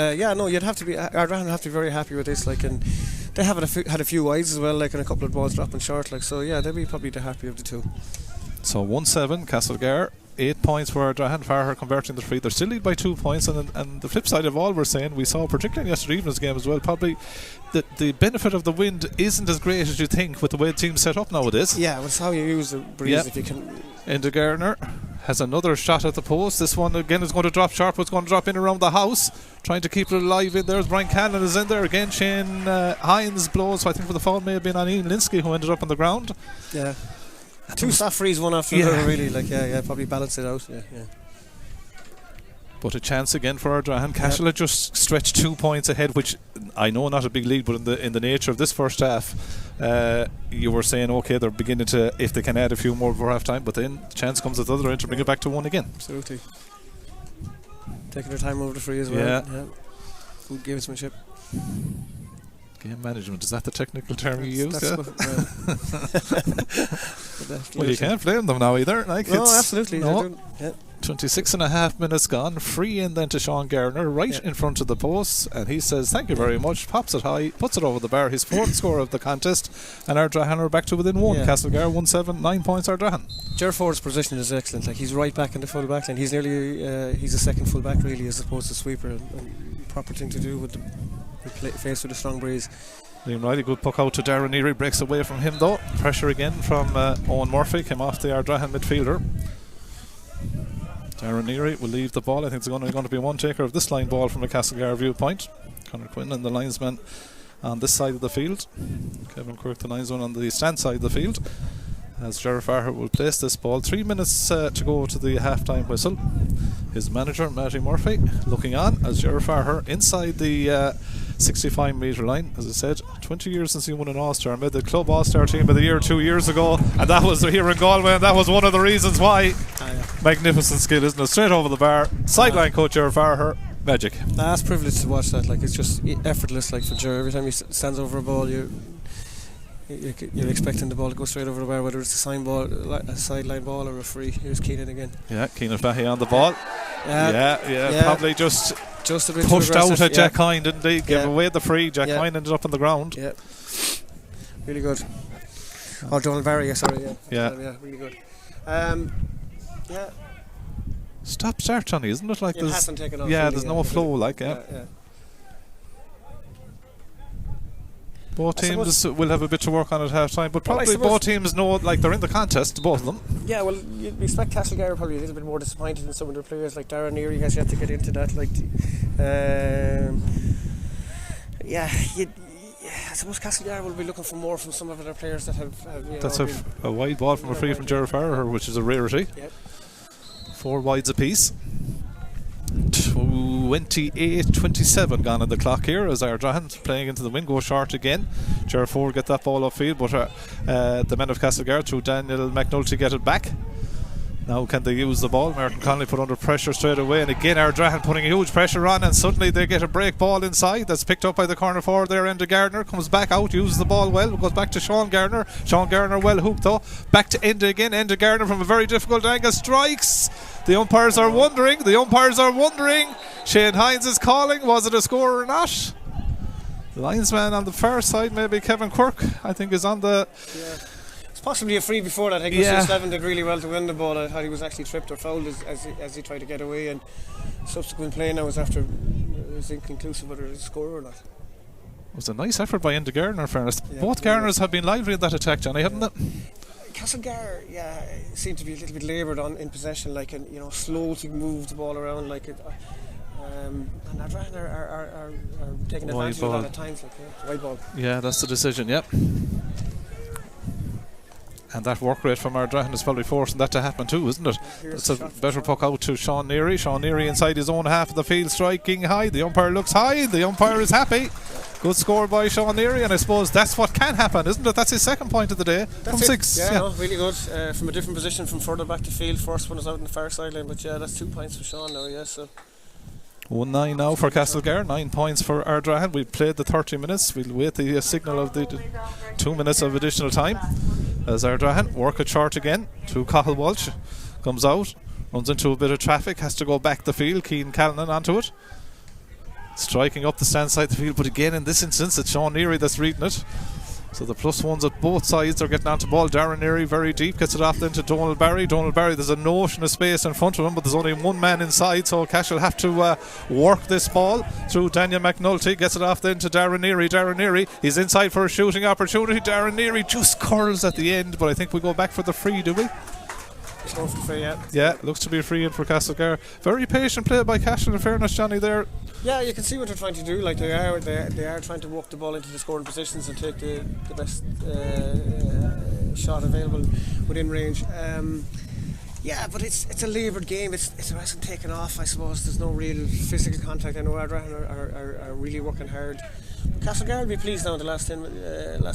you'd have to be. Ardrahan have to be very happy with this. Like, and they had a few wides as well, like, and a couple of balls dropping short. Like, so they'd be probably the happy of the two. So 1-7 Castlegar, 8 points for Ardrahan. Farher converting the free. They're still lead by 2 points, and the flip side of all we're saying, we saw particularly in yesterday evening's game as well, probably the benefit of the wind isn't as great as you think with the way the team's set up nowadays. Yeah, well, it's how you use the breeze if you can. Enda Garner has another shot at the post. This one again is going to drop sharp. It's going to drop in around the house, trying to keep it alive in there. Brian Cannon is in there again. Shane Hines blows, so I think for the foul may have been on Ian Linsky, who ended up on the ground. Yeah. Two soft frees, one after another, really. Probably balance it out. Yeah. But a chance again for Ardrahan. Cashel had just stretched 2 points ahead, which I know not a big lead, but in the nature of this first half, you were saying, okay, they're beginning to, if they can add a few more before half time, but then the chance comes at the other end to bring it back to 1 again. Absolutely. Taking their time over the free as well. Yeah. Good gamesmanship. Game management, is that the technical term you use? Well, you can't blame them now either. No, absolutely. No. 26.5 minutes gone. Free in then to Sean Garner, right in front of the post, and he says thank you very much, pops it high, puts it over the bar, his 4th score of the contest, and Ardrahan are back to within 1. Castlegar 1-7, 9 points Ardrahan. Ger Ford's position is excellent. He's right back in the full back line. He's nearly he's a second full back really, as opposed to sweeper, and proper thing to do with the faced with a strong breeze. Liam Riley, good puck out to Darren Neary, breaks away from him though. Pressure again from Owen Murphy, came off the Ardrahan midfielder. Darren Neary will leave the ball. I think it's going to be one taker of this line ball from a Castlegar viewpoint. Conor Quinn and the linesman on this side of the field. Kevin Quirk, the linesman, on the stand side of the field. As Gerard Farher will place this ball. 3 minutes to go to the half-time whistle. His manager, Matty Murphy, looking on as Gerard Farher inside the 65 metre line. As I said, 20 years since he won an All-Star, made the club All-Star team of the year 2 years ago, and that was here in Galway, and that was one of the reasons why. Magnificent skill, isn't it? Straight over the bar. Sideline coach Gerard Farher. Magic. It's a privilege to watch that. It's just effortless. For Gerard, every time he stands over a ball, you're expecting the ball to go straight over the bar, whether it's a sideline ball or a free. Here's Keenan again. Yeah, Keenan Fahey on the ball. Probably just a bit pushed out at Jack Hine, didn't he? Gave away the free. Jack Hine ended up on the ground. Yeah, really good. Donald Barry, sorry. Yeah, really good. Stop start, Johnny, isn't it? It hasn't taken off. There's no flow, Both teams will have a bit to work on at half time, but probably both teams know they're in the contest, both of them. Yeah, well, you expect Castlegar probably a little bit more disappointed in some of their players, like Darren Neary has yet to get into that. I suppose Castlegar will be looking for more from some of their players that have that's a wide ball from a free from Gerard Farrer, which is a rarity. 4 wides apiece. 28-27 gone on the clock here as Ardrahan playing into the wind, go short again. Gerard Ford get that ball upfield, but the men of Castlegar through Daniel McNulty get it back. Now can they use the ball? Martin Connolly put under pressure straight away, and again Ardrahan putting huge pressure on, and suddenly they get a break ball inside that's picked up by the corner forward there. Enda Gardner comes back out, uses the ball well, goes back to Sean Gardner. Sean Gardner well hooked though, back to Enda again. Enda Gardner from a very difficult angle strikes. The umpires are wondering. Shane Hines is calling, was it a score or not? The linesman on the far side, maybe Kevin Quirk, I think is on the... It's possibly a free before that. I think Slevin did really well to win the ball. I thought he was actually tripped or fouled as he tried to get away, and subsequent play now was after it was inconclusive whether it was a score or not. It was a nice effort by Enda Garner, in fairness. Both Garners have been lively in that attack, Johnny, haven't they? Castlegar, seemed to be a little bit laboured on in possession, and slow to move the ball around, and Ardrahan are taking advantage of that at times, white ball. Yeah, that's the decision. And that work rate from Ardrahan is probably forcing that to happen too, isn't it? It's a better puck out to Sean Neary. Sean Neary inside his own half of the field, striking high. The umpire looks high. The umpire is happy. Good score by Sean Neary, and I suppose that's what can happen, isn't it? That's his second point of the day from 6. No, really good. From a different position, from further back to field. First one is out on the far sideline, but that's 2 points for Sean now. So 1-9 now for Castlegar, 9 points for Ardrahan. We've played the 30 minutes. We'll wait the signal of the 2 minutes of additional time as Ardrahan work it short again to Cathal Walsh. Comes out, runs into a bit of traffic, has to go back the field. Keane Callanan onto it, striking up the stand side of the field, but again in this instance it's Sean Neary that's reading it. So the plus ones at both sides are getting onto ball. Darren Neary very deep, gets it off then to Donald Barry. Donald Barry, there's an ocean of space in front of him, but there's only one man inside, so Cash will have to work this ball through Daniel McNulty. Gets it off then to Darren Neary. Darren Neary, he's inside for a shooting opportunity. Darren Neary just curls at the end, but I think we go back for the free, do we? It's going for the free, yeah. Yeah, looks to be a free in for Castlegar. Very patient play by Cashel, in fairness, Johnny, there. Yeah, you can see what they're trying to do. Like they are trying to walk the ball into the scoring positions and take the best shot available within range. Yeah, but it's a laboured game. It hasn't taken off, I suppose. There's no real physical contact. I know Ardrahan are really working hard. Castlegar will be pleased now in the last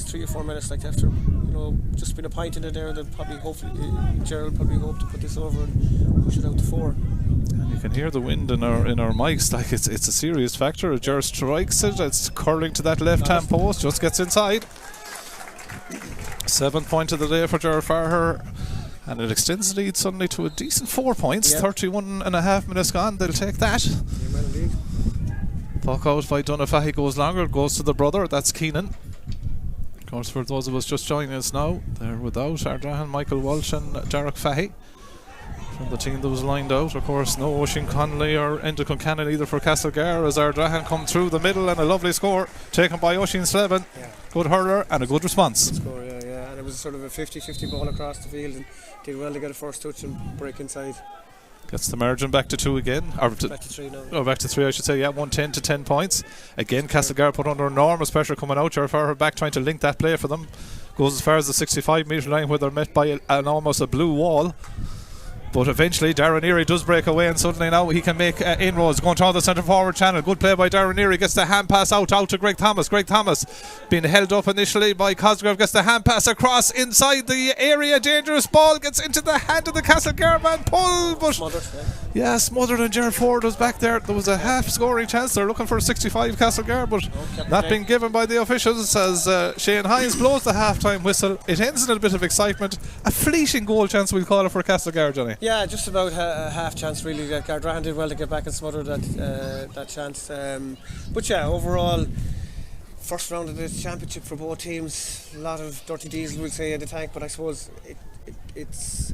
3 or 4 minutes. Like after just been a pint in it there, they'll probably Gerald probably hope to put this over and push it out to 4. You can hear the wind in our mics. Like it's a serious factor. Gerald strikes it. It's curling to that left hand post. Just gets inside. 7th point of the day for Gerald Farher. And it extends the lead suddenly to a decent 4 points. 31 and a half minutes gone. They'll take that. Puck out by Donafahy goes longer. It goes to the brother. That's Keenan. Of course, for those of us just joining us now, they're without Ardrahan, Michael Walsh and Derek Fahy. From the team that was lined out, of course, no Oisin Connolly or Enda Concannon either for Castlegar, as Ardrahan come through the middle, and a lovely score taken by Oisin Slevin. Good hurler and a good response. Good score, yeah. And it was sort of a 50-50 ball across the field, and did well to get a first touch and break inside. Gets the margin back to 2 again. Or back to 3 now. Oh, back to 3, I should say. Yeah, 110 to 10 points. Again, Castlegar put under enormous pressure coming out. Farher back trying to link that play for them. Goes as far as the 65 metre line where they're met by almost a blue wall. But eventually Darren Neary does break away, and suddenly now he can make inroads going down the centre forward channel. Good play by Darren Neary, gets the hand pass out to Greg Thomas. Greg Thomas being held up initially by Cosgrove, gets the hand pass across inside the area. Dangerous ball gets into the hand of the Castlegar man. Pull, but smothered, and Gerard Ford was back there. There was a half scoring chance. They're looking for 65 Castlegar, but not being given by the officials as Shane Hines blows the half time whistle. It ends in a bit of excitement. A fleeting goal chance, we'll call it, for Castlegar, Johnny. Yeah, just about a half chance really. Ardrahan did well to get back and smother that chance. But yeah, overall, first round of the championship for both teams. A lot of dirty diesel, we'll say, in the tank. But I suppose it's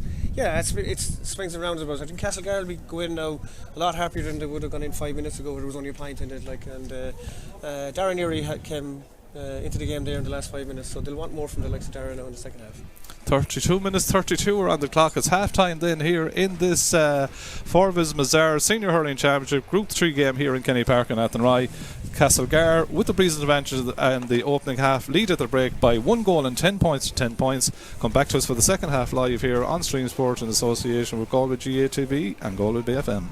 swings and roundabouts. I think Castlegar will be going now a lot happier than they would have gone in 5 minutes ago, where there was only a pint in it. Darren Neary came into the game there in the last 5 minutes, so they'll want more from the likes of Darren now in the second half. 32 minutes 32 are on the clock. It's half time then here in this Forvis Masars Senior Hurling Championship Group 3 game here in Kenny Park in Athenry. Castlegar with the breezing advantage and the opening half lead at the break by 1 goal and 10 points to 10 points. Come back to us for the second half live here on Stream Sport in association with Galway GATV and Galway BFM.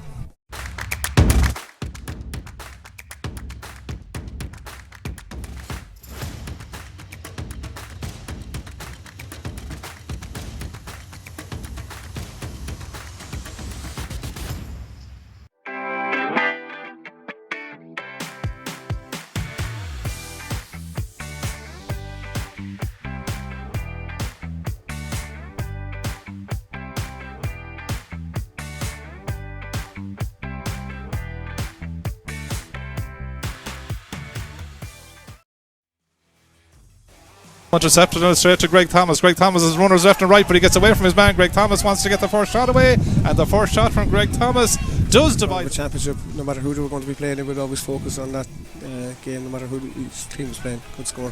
Intercepted and straight to Greg Thomas. Greg Thomas is runners left and right, but he gets away from his man. Greg Thomas wants to get the first shot away, and the first shot from Greg Thomas does divide the championship. No matter who they were going to be playing, they would always focus on that game, no matter who each team was playing. Good score.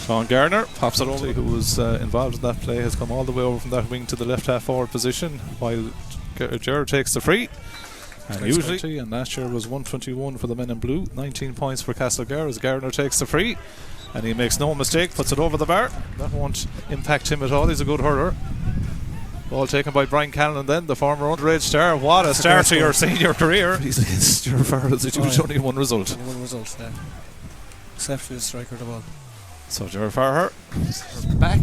Sean Garner pops it over, who was involved in that play, has come all the way over from that wing to the left half forward position, while Gerard takes the free. And usually, and last year was 121 for the men in blue, 19 points for Castlegar as Garner takes the free. And he makes no mistake, puts it over the bar. That won't impact him at all. He's a good hurler. Ball taken by Brian Callan then, the former underage star. What a start to your senior career. He's against your Farrells. It was only one result. Only one result, yeah. Exceptional striker of the ball. So Gerard Farher back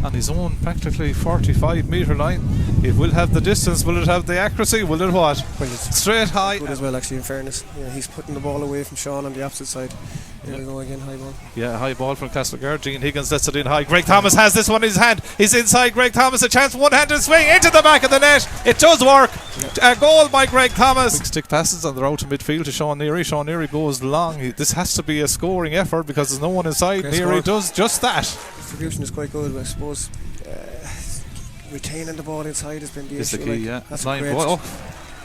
on his own practically 45 metre line. It will have the distance, will it have the accuracy, will it what? Well, it's straight high. Good as well, actually, in fairness. Yeah, he's putting the ball away from Sean on the opposite side. There we go again, high ball. Yeah, high ball from Castlegar. Gene Higgins lets it in high. Greg Thomas has this one in his hand. He's inside. Greg Thomas, a chance, one-handed swing into the back of the net. It does work. A goal by Greg Thomas. Quick stick passes on the road to midfield to Sean Neary. Sean Neary goes long. This has to be a scoring effort because there's no one inside. Neary does just that. Distribution is quite good, but I suppose retaining the ball inside has been the It's issue. the key, yeah. That's Line great. ball.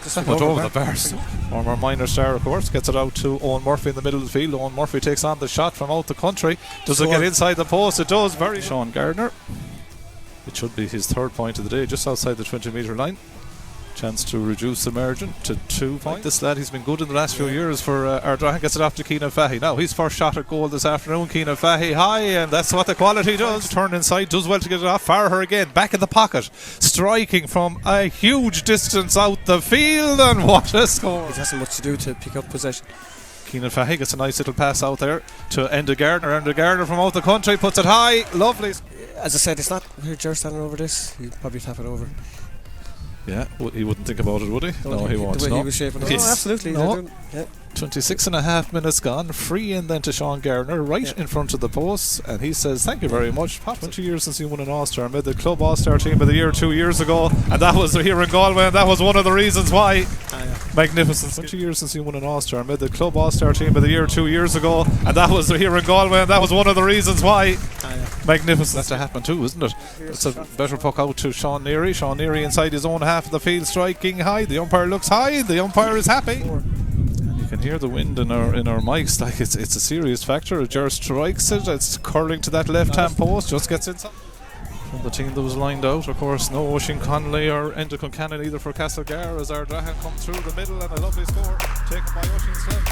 That went over the bars. Former minor star, of course, gets it out to Owen Murphy in the middle of the field. Owen Murphy takes on the shot from out the country. Does it get inside the post? It does. Very Sean Gardner. It should be his third point of the day, just outside the 20-metre line. Chance to reduce the margin to 2 points. This lad, he's been good in the last few years for Ardrahan. Gets it off to Keenan Fahy. Now, his first shot at goal this afternoon. Keenan Fahy high, and that's what the quality does. Turn inside, does well to get it off. Farrer again, back in the pocket. Striking from a huge distance out the field, and what a score. It hasn't much to do to pick up possession. Keenan Fahy gets a nice little pass out there to Enda Gardner. Enda Gardner from out the country puts it high. Lovely. As I said, it's not here Ger standing over this. He'd probably tap it over. Yeah, he wouldn't think about it, would he? No, he won't. The way no. he was shaping it. Yes. Oh, absolutely. No. Yeah. 26 and a half minutes gone. Free in then to Sean Gardner, right in front of the post, and he says, thank you very much. 20 years since he won an All-Star, made the club All-Star team of the year 2 years ago, and that was here in Galway, and that was one of the reasons why. Magnificent. 20 years since he won an All-Star, made the club All-Star team of the year 2 years ago, and that was here in Galway, and that was one of the reasons why. Magnificent. That's to happen too, isn't it? It's a better puck out to Sean Neary. Sean Neary inside his own half of the field, striking high. The umpire looks high. The umpire is happy. And you can hear the wind in our mics. Like it's a serious factor. A Ger strikes it. It's curling to that left-hand post. Just gets inside. From the team that was lined out, of course, no Oisin Connolly or Enda Concannon either for Castlegar as Ardrahan come through the middle, and a lovely score taken by Oisin Slim.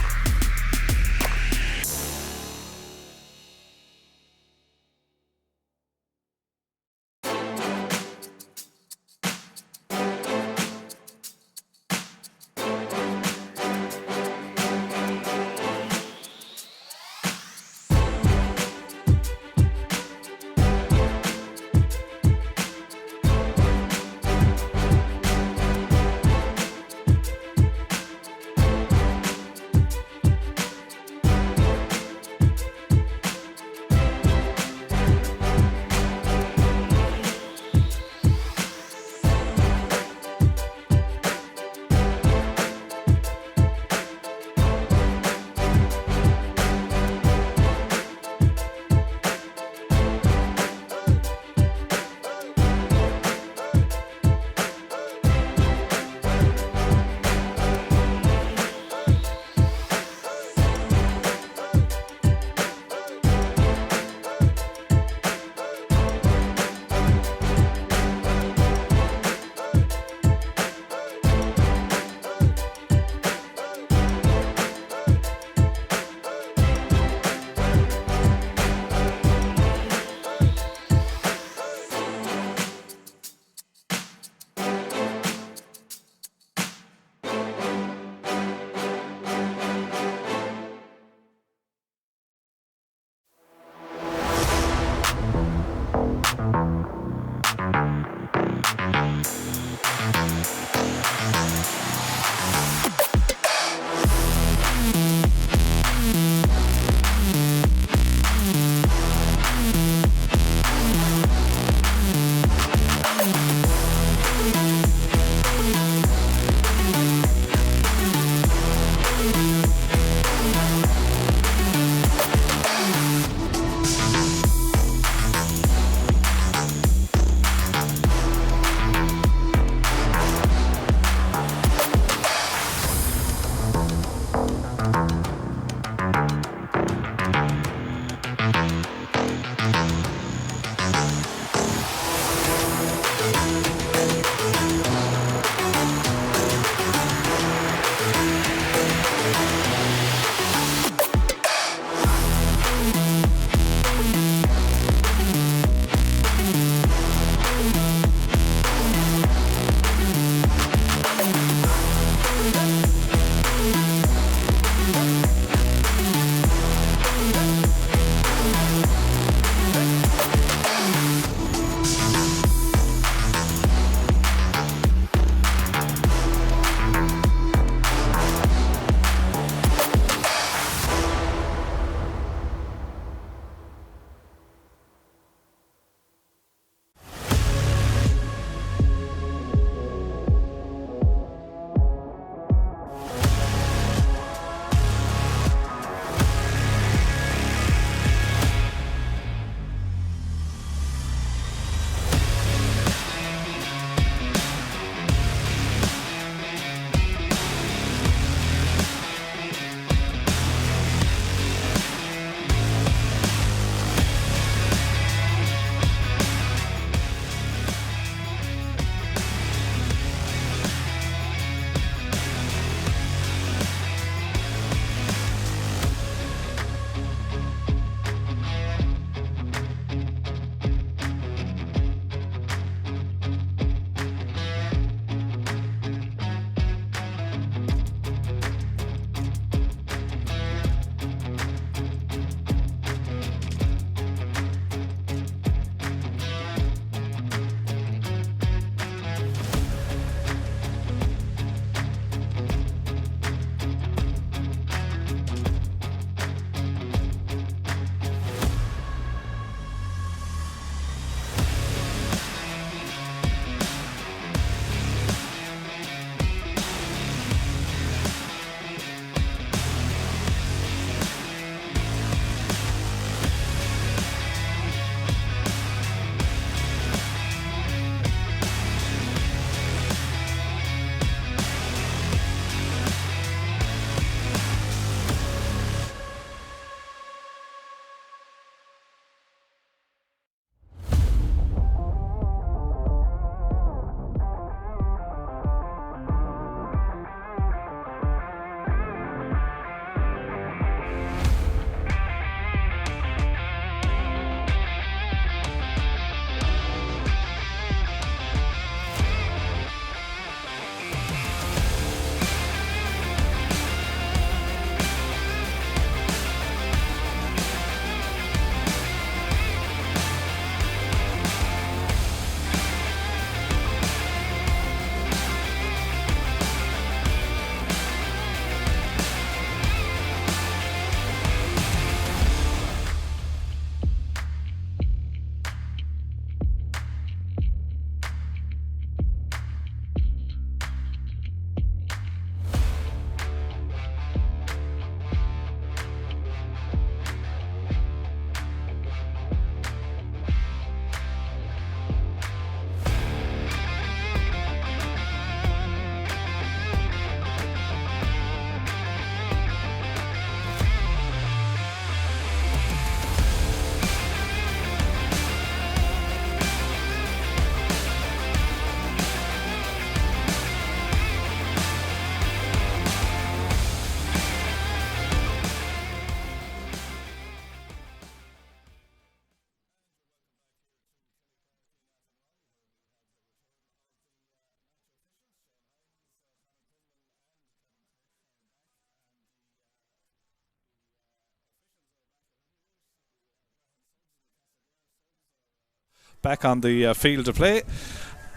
back on the field to play.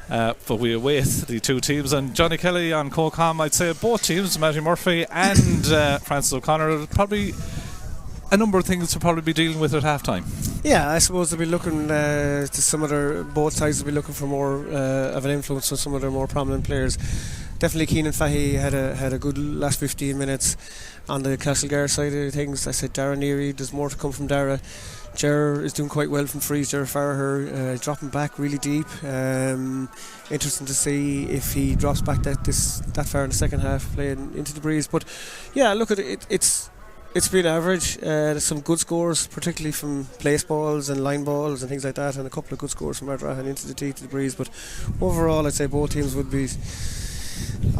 But we await the two teams, and Johnny Kelly on co-com. I'd say both teams, Matty Murphy and Francis O'Connor, probably a number of things to probably be dealing with at half-time. Yeah, I suppose they'll be looking to both sides will be looking for more of an influence on some of their more prominent players. Definitely Keenan Fahey had a good last 15 minutes on the Castlegar side of things. I said Dara Neary, there's more to come from Dara. Ger is doing quite well from frees. Ger Farher dropping back really deep. Interesting to see if he drops back that far in the second half, playing into the breeze. But yeah, look at it. It's been average. There's some good scores, particularly from place balls and line balls and things like that, and a couple of good scores from Ardrahan into the teeth of the breeze. But overall, I'd say both teams would be,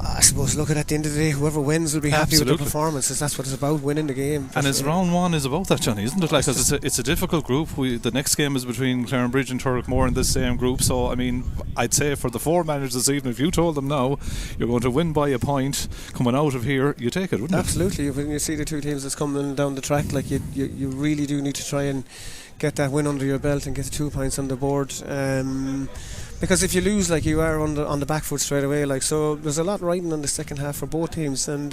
I suppose, looking at the end of the day, whoever wins will be happy with their performances. That's what it's about, winning the game. And it's round one is about that, Johnny, isn't it? Like, cause it's a difficult group. The next game is between Clarenbridge and Turrickmore in this same group. So, I mean, I'd say for the four managers this evening, if you told them now you're going to win by a point coming out of here, you take it, wouldn't Absolutely. When you see the two teams that's coming down the track, like you really do need to try and get that win under your belt and get the 2 points on the board. Because if you lose, like, you are on the back foot straight away, like, so there's a lot riding on the second half for both teams, and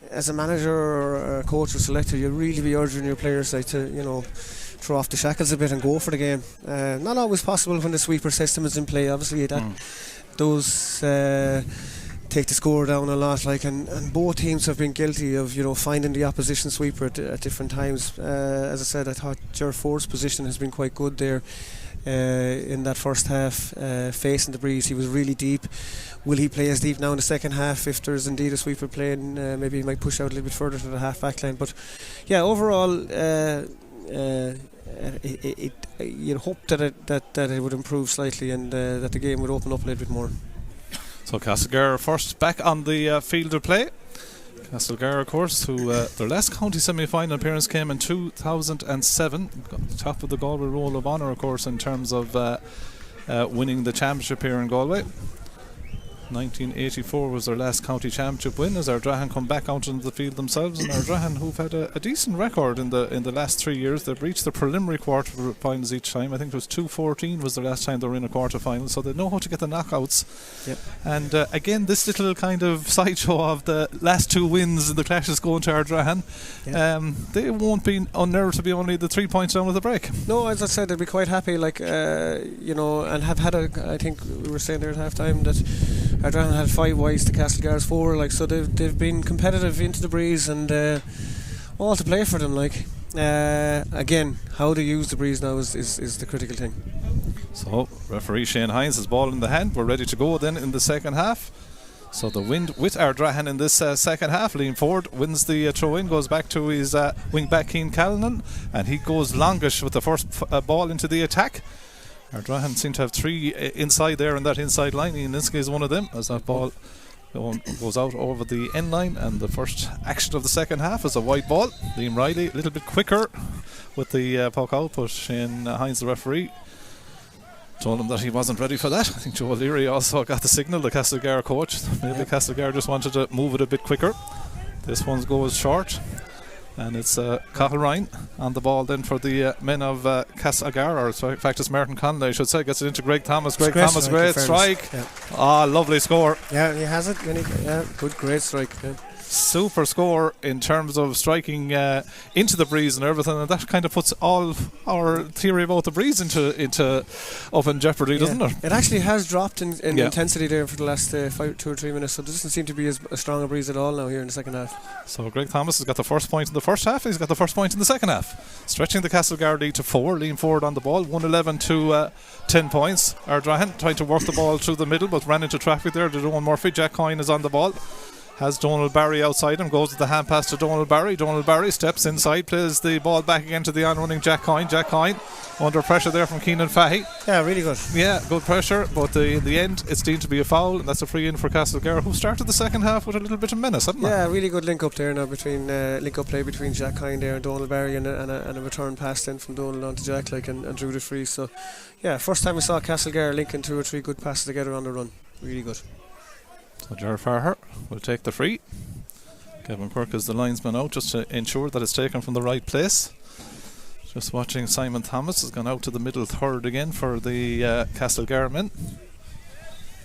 as a manager or a coach or selector, you really be urging your players, like, to, you know, throw off the shackles a bit and go for the game. Not always possible when the sweeper system is in play, obviously. Those take the score down a lot, like, and both teams have been guilty of, you know, finding the opposition sweeper at different times. As I said, I thought Ger Ford's position has been quite good there. In that first half, facing the breeze, he was really deep. Will he play as deep now in the second half? If there's indeed a sweeper playing, maybe he might push out a little bit further to the half back line. But yeah, overall, you'd hope that it would improve slightly, and that the game would open up a little bit more. So Castlegar first back on the field of play. Castlegar, of course, who their last county semi-final appearance came in 2007, top of the Galway Roll of Honour, of course, in terms of winning the championship here in Galway. 1984 was their last county championship win, as Ardrahan come back out into the field themselves. And Ardrahan, who've had a decent record in the last 3 years, they've reached the preliminary quarter-finals each time. I think it was 2014 was the last time they were in a quarter-final, so they know how to get the knockouts. Yep. And again, this little kind of sideshow of the last two wins in the clashes going to Ardrahan. Yep. They won't be unnerved to be only the 3 points down with the break. No, as I said, they'll be quite happy, like, you know, and have had I think we were saying there at half time that Ardrahan had 5 wides to Castlegar's 4, like, so they've been competitive into the breeze, and all to play for them, like. Again, how to use the breeze now is the critical thing. So referee Shane Hines has ball in the hand. We're ready to go then in the second half. So the wind with Ardrahan in this second half. Liam Ford wins the throw-in, goes back to his wing-back Keane Callanan, and he goes longish with the first ball into the attack. Ardrahan seem to have 3 inside there in that inside line. Ian Linsky is one of them, as that ball goes out over the end line. And the first action of the second half is a white ball. Liam Riley a little bit quicker with the puck out, but Shane Hines, the referee, told him that he wasn't ready for that. I think Joe O'Leary also got the signal, the Castlegar coach. Maybe Castlegar just wanted to move it a bit quicker. This one goes short, and it's Cathal Ryan on the ball then for the men of Castlegar, or in fact it's Martin Conley, I should say. Gets it into Greg Thomas. Greg Thomas, great strike. Yeah. Lovely score. Yeah, he has it. Good, great strike. Yeah. Super score in terms of striking into the breeze and everything, and that kind of puts all our theory about the breeze into up in jeopardy, doesn't it? It actually has dropped in intensity there for the last 2 or 3 minutes, so there doesn't seem to be as strong a breeze at all now here in the second half. So Greg Thomas has got the first point in the first half, he's got the first point in the second half, stretching the Castlegar lead to 4. Liam Ford on the ball, 111 to 10 points. Ardrahan trying to work the ball through the middle, but ran into traffic there. Donald Murphy, Jack Coyne is on the ball, has Donald Barry outside him, goes to the hand pass to Donald Barry. Donald Barry steps inside, plays the ball back again to the on-running Jack Coyne. Jack Coyne under pressure there from Keenan Fahey. Yeah, really good. Yeah, good pressure, but in the end it's deemed to be a foul, and that's a free in for Castlegar, who started the second half with a little bit of menace, haven't they? Yeah, really good link up there now between play between Jack Coyne there and Donald Barry, and a return pass then from Donald on to Jack, like, and drew the free. So yeah, first time we saw Castlegar linking 2 or 3 good passes together on the run. Really good. So Ger Farher will take the free. Kevin Quirk is the linesman out, just to ensure that it's taken from the right place. Just watching Simon Thomas has gone out to the middle third again for the Castlegar men.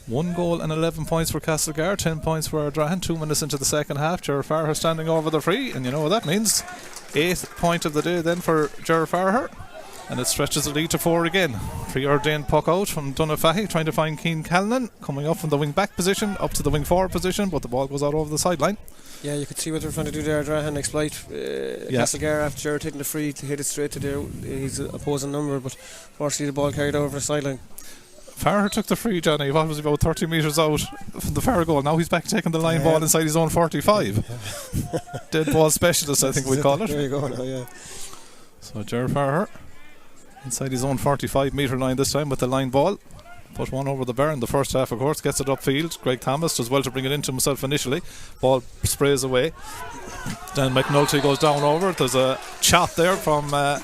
1 goal and 11 points for Castlegar, 10 points for Ardrahan. 2 minutes into the second half, Ger Farher standing over the free, and you know what that means. 8th point of the day then for Ger Farher, and it stretches the lead to 4 again. Preordained puck out from Donafahy, trying to find Keane Callanan, coming up from the wing back position up to the wing forward position, but the ball goes out over the sideline. Yeah, you could see what they're trying to do there. Ardrahan exploit Castlegar after Ger taking the free to hit it straight to his opposing number, but fortunately the ball carried over the sideline. Farher took the free, Johnny. What was he, about 30 metres out from the Farher goal? Now he's back taking the line ball inside his own 45. Dead ball specialist, I think we call it. There you go now, yeah. So Ger Farher inside his own 45 metre line this time with the line ball. Put one over the bar in the first half, of course. Gets it upfield. Greg Thomas does well to bring it into himself initially. Ball sprays away. Dan McNulty goes down over it. There's a chop there from an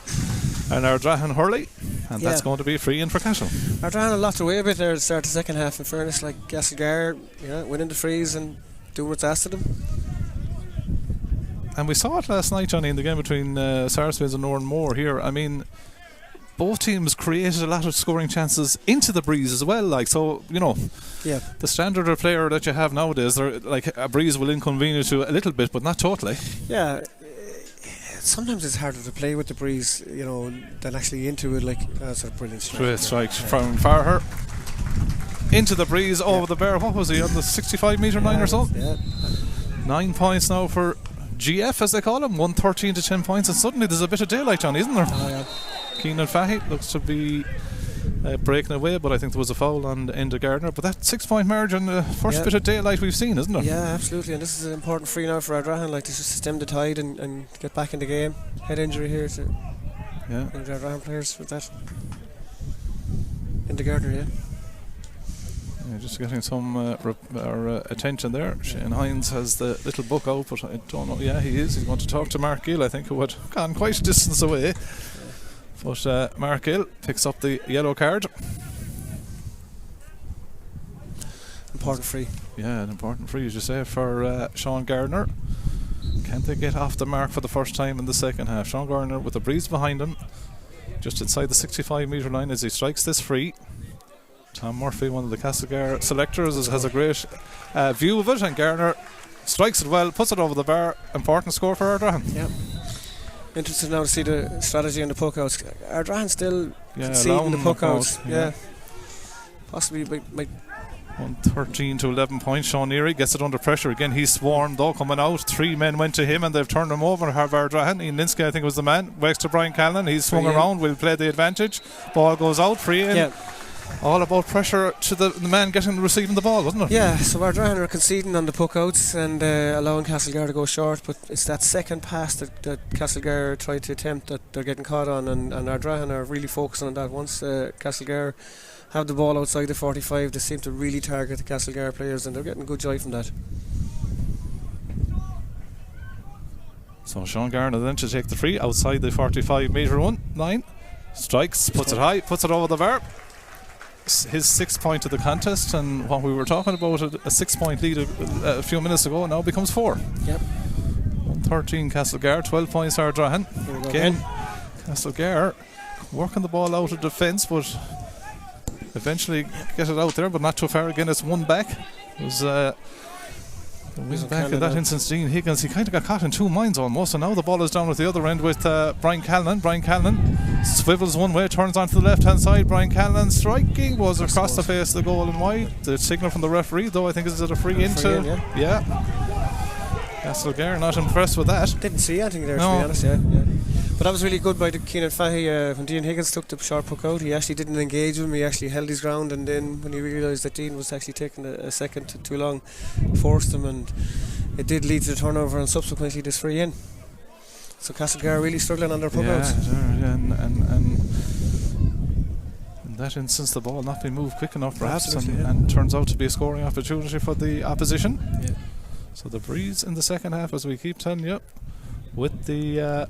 Ardrahan hurley, and that's going to be free in for Cashel. Ardrahan locked away a bit there at the start of the second half, in fairness. Like Castlegar, winning the frees and doing what's asked of them. And we saw it last night, Johnny, in the game between Sarsfields and Moore here. I mean, both teams created a lot of scoring chances into the breeze as well. Like, so, the standard of player that you have nowadays, like a breeze will inconvenience you a little bit, but not totally. Yeah. Sometimes it's harder to play with the breeze, than actually into it. Like, that's a brilliant strike. From Farher into the breeze over the bar. What was he, on the 65 metre line or so? Yeah. 9 points now for GF, as they call him. 113 to 10 points, and suddenly there's a bit of daylight, Johnny, isn't there? Oh, yeah. Keenan Fahy looks to be breaking away, but I think there was a foul on the end of Gardner. But that 6 point margin, the first bit of daylight we've seen, isn't it? Yeah, absolutely. And this is an important free now for Ardrahan, like, to just stem the tide and get back in the game. Head injury here to the Ardrahan players with that. Into Gardner, yeah, just getting some attention there. Shane Hines has the little book out, but I don't know. Yeah, he is. He's going to talk to Mark Gill, I think, who had gone quite a distance away. But Mark Gill picks up the yellow card. Important free. Yeah, an important free, as you say, for Sean Gardner. Can't they get off the mark for the first time in the second half? Sean Gardner with the breeze behind him, just inside the 65 metre line as he strikes this free. Tom Murphy, one of the Castlegar selectors, has a great view of it, and Gardner strikes it well, puts it over the bar. Important score for Ardrahan. Yeah. Interested now to see the strategy on the puck outs. Ardrahan still conceding the puck outs. Yeah. Possibly might 113 to 11 points. Sean Neary gets it under pressure again. He's swarmed though, coming out. 3 men went to him and they've turned him over. Have Ardrahan. Ian Linsky, I think, was the man. Works to Brian Callan. He's swung around. Will play the advantage. Ball goes out. Free in. Yeah. All about pressure to the man receiving the ball, wasn't it? Yeah, so Ardrahan are conceding on the puck outs and allowing Castlegar to go short, but it's that second pass that Castlegar tried to attempt that they're getting caught on, and Ardrahan are really focusing on that. Once Castlegar have the ball outside the 45, they seem to really target the Castlegar players, and they're getting good joy from that. So Sean Garner then to take the free outside the 45 metre line. Strikes, puts it high, puts it over the bar. His 6th point of the contest, and what we were talking about, a 6 point lead a few minutes ago, now becomes 4. Yep. 113 Castlegar, 12 points Ardrahan. Again, Castlegar working the ball out of defence, but eventually get it out there, but not too far. Again, it's one back. It was back in that instance, Dean Higgins. He kind of got caught in two minds almost, and now the ball is down at the other end with Brian Callan. Brian Callan swivels one way, turns onto the left hand side. Brian Callan striking was across the face of the goal and wide. The signal from the referee, though, I think is it a free into. Yeah. Castlegar not impressed with that. Didn't see anything there, to be honest. Yeah. But that was really good by Keenan Fahy. When Dean Higgins took the short puck out, he actually didn't engage him. He actually held his ground, and then when he realised that Dean was actually taking a second too long, forced him, and it did lead to the turnover and subsequently this free in. So Castlegar really struggling on their puck outs. And in that instance, the ball not being moved quick enough, perhaps, and turns out to be a scoring opportunity for the opposition. Yeah. So the breeze in the second half, as we keep telling you, with the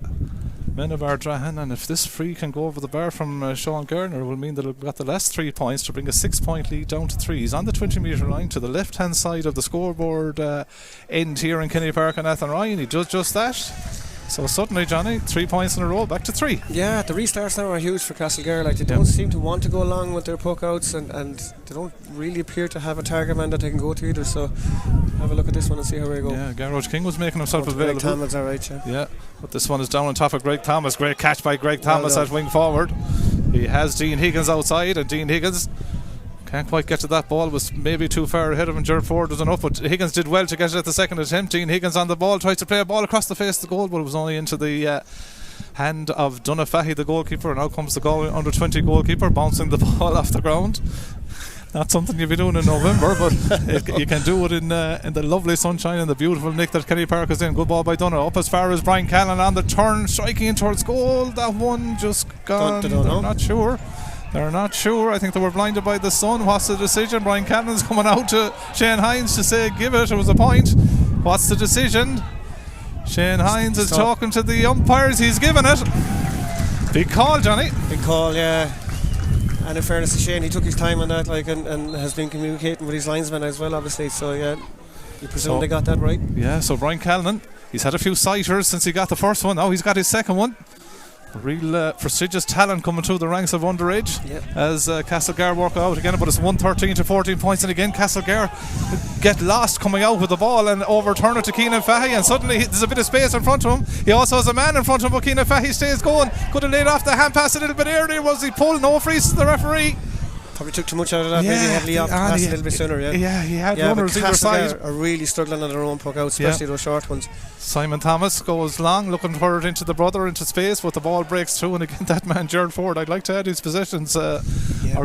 men of Ardrahan, and if this free can go over the bar from Sean Gardner, will mean that he'll got the last 3 points to bring a 6 point lead down to 3. He's on the 20 metre line to the left hand side of the scoreboard end here in Kenny Park and Athenry, and he does just that. So suddenly, Johnny, 3 points in a row, back to 3. Yeah, the restarts now are huge for Castlegar. Like, they don't seem to want to go along with their puck outs, and they don't really appear to have a target man that they can go to either. So have a look at this one and see how we go. Yeah, Garage King was making himself available. Greg Thomas, alright, yeah. Yeah, but this one is down on top of Greg Thomas. Great catch by Greg Thomas at wing forward. He has Dean Higgins outside, and Dean Higgins can't quite get to that ball, was maybe too far ahead of him. Gerard Ford was enough, but Higgins did well to get it at the second attempt. Dean Higgins on the ball, tries to play a ball across the face of the goal, but it was only into the hand of Donafahy, the goalkeeper, and out comes the Galway under 20 goalkeeper, bouncing the ball off the ground. Not something you'll be doing in November, but you can do it in the lovely sunshine and the beautiful nick that Kenny Park is in. Good ball by Dunne, up as far as Brian Callan on the turn, striking in towards goal. That one just gone. They're not sure. They're not sure. I think they were blinded by the sun. What's the decision? Brian Callan's coming out to Shane Hines to say give it. It was a point. What's the decision? Shane Hines is talking to the umpires. He's given it. Big call, Johnny. Big call, yeah. And in fairness to Shane, he took his time on that, like, and has been communicating with his linesman as well, obviously. So yeah, you presume they got that right. Yeah. So Brian Callan, he's had a few sighters since he got the first one. Now he's got his second one. Real prestigious talent coming through the ranks of underage as Castlegar work out again, but it's 113 to 14 points, and again Castlegar get lost coming out with the ball and overturn it to Keenan Fahy, and suddenly there's a bit of space in front of him. He also has a man in front of him, but Keenan Fahy stays going. Could have laid off the hand pass a little bit earlier. Was he pulled? No frees to the referee. Probably took too much out of that. Maybe heavily off the pass a little bit sooner. Yeah, he had runners either side. Are really struggling on their own puck out, especially those short ones. Simon Thomas goes long, looking for it into the brother, into space, but the ball breaks through, and again that man Gerard Ford, I'd like to add his possessions or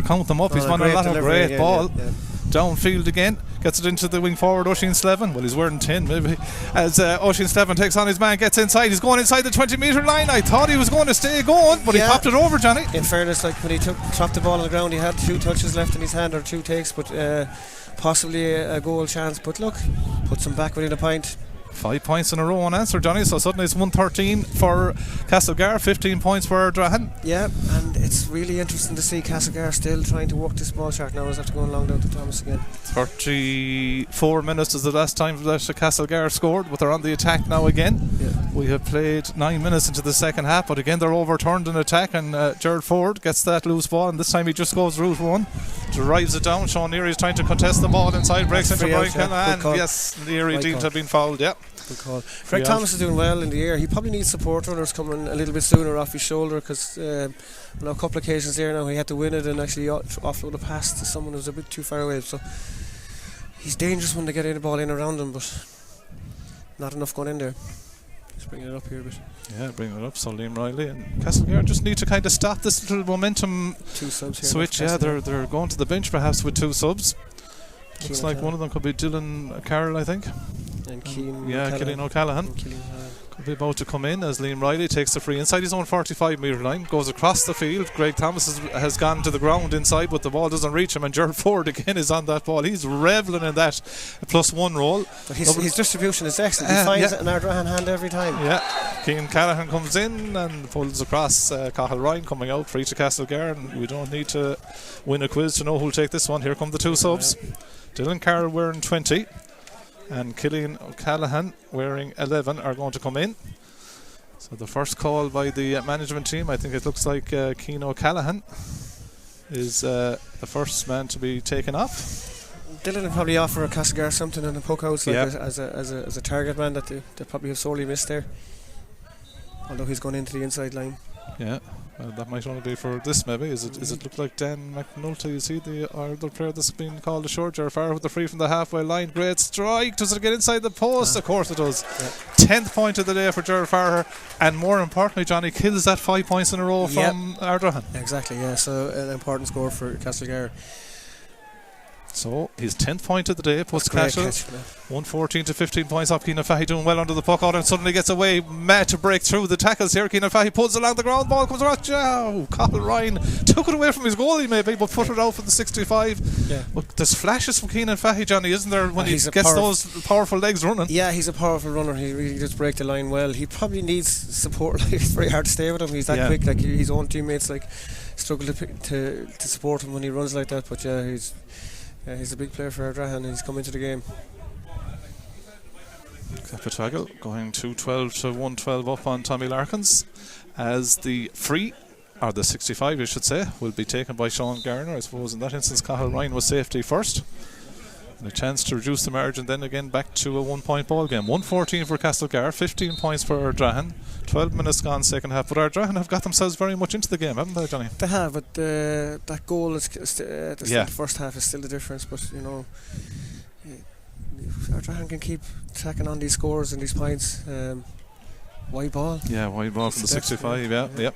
count them up. He's won a lot of great ball. Downfield again, gets it into the wing forward, Oisin Slevin. Well, he's wearing 10 maybe, as Oisin Slevin takes on his man, gets inside. He's going inside the 20-metre line. I thought he was going to stay going, but he popped it over, Johnny. In fairness, like, when he dropped the ball on the ground, he had 2 touches left in his hand, or 2 takes, but possibly a goal chance. But look, puts him back within a point. 5 points in a row unanswered, Johnny. So suddenly it's 113 for Castlegar, 15 points for Ardrahan. Yeah, and it's really interesting to see Castlegar still trying to work this ball chart now as after going long down to Thomas again. 34 minutes is the last time that Castlegar scored, but they're on the attack now again. We have played 9 minutes into the second half, but again they're overturned in attack, and Gerard Ford gets that loose ball, and this time he just goes route one, drives it down. Sean Neary's trying to contest the ball inside, breaks into Brian Callahan. Yes, Neary deemed to have been fouled. Good call. Greg Thomas is doing well in the air. He probably needs support runners coming a little bit sooner off his shoulder, because on a couple of occasions there now he had to win it and actually offload a pass to someone who's a bit too far away. So he's dangerous when they get the ball in around him, but not enough going in there. Just bringing it up here a bit. Yeah, bringing it up. So Liam Riley and Castlegar just need to kind of stop this little momentum 2 subs here switch. They're going to the bench perhaps with 2 subs. Looks like one of them could be Dylan Carroll, I think. And Cian O'Callaghan could be about to come in as Liam Riley takes the free inside his own 45-metre line, goes across the field. Greg Thomas has gone to the ground inside, but the ball doesn't reach him, and Gerard Ford again is on that ball. He's revelling in that +1 roll. But his distribution is excellent. He finds it in Ardrahan hand every time. Cian Callaghan comes in and pulls across. Cathal Ryan coming out, free to Castlegar, and we don't need to win a quiz to know who'll take this one. Here come the 2 subs. Dylan Carroll wearing 20 and Cillian O'Callaghan wearing 11 are going to come in. So the first call by the management team, I think it looks like Cian O'Callaghan is the first man to be taken off. Dylan will probably offer a Castlegar something in the poke outs, like as a target man that they probably have sorely missed there, although he's gone into the inside line. Well, that might only be for this maybe. Is it look like Dan McNulty? You see the other player that's been called ashore? Gerard Farr with the free from the halfway line. Great strike. Does it get inside the post? Of course it does. 10th point of the day for Gerard Farr, and more importantly, Johnny kills that 5 points in a row from Ardrahan. Exactly, so an important score for Castlegar. So his 10th point of the day, puts Castle 114 to 15 points up. Keenan Fahy doing well under the puck out and suddenly gets away, mad to break through the tackles here. Keenan Fahy pulls along the ground, ball comes across. Cathal Ryan took it away from his goalie maybe, but put it out for the 65. But there's flashes from Keenan Fahy, Johnny, isn't there, when he gets those powerful legs running? Yeah, he's a powerful runner. He really does break the line well. He probably needs support. Like, it's very hard to stay with him. He's that quick. Like, his own teammates struggle to support him when he runs like that. But he's a big player for Ardrahan, and he's come into the game. Capital going 212 to 112 up on Tommy Larkins, as the free, or the 65 I should say, will be taken by Sean Garner. I suppose in that instance Cathal Ryan was safety first, and a chance to reduce the margin then again back to a 1 point ball game. 114 for Castlegar, 15 points for Ardrahan, 12 minutes gone second half, but Ardrahan have got themselves very much into the game, haven't they, Johnny? They have, but that goal is the first half is still the difference. But you know, Ardrahan can keep tracking on these scores and these points. Wide ball. Yeah, wide ball from the 65. Yeah.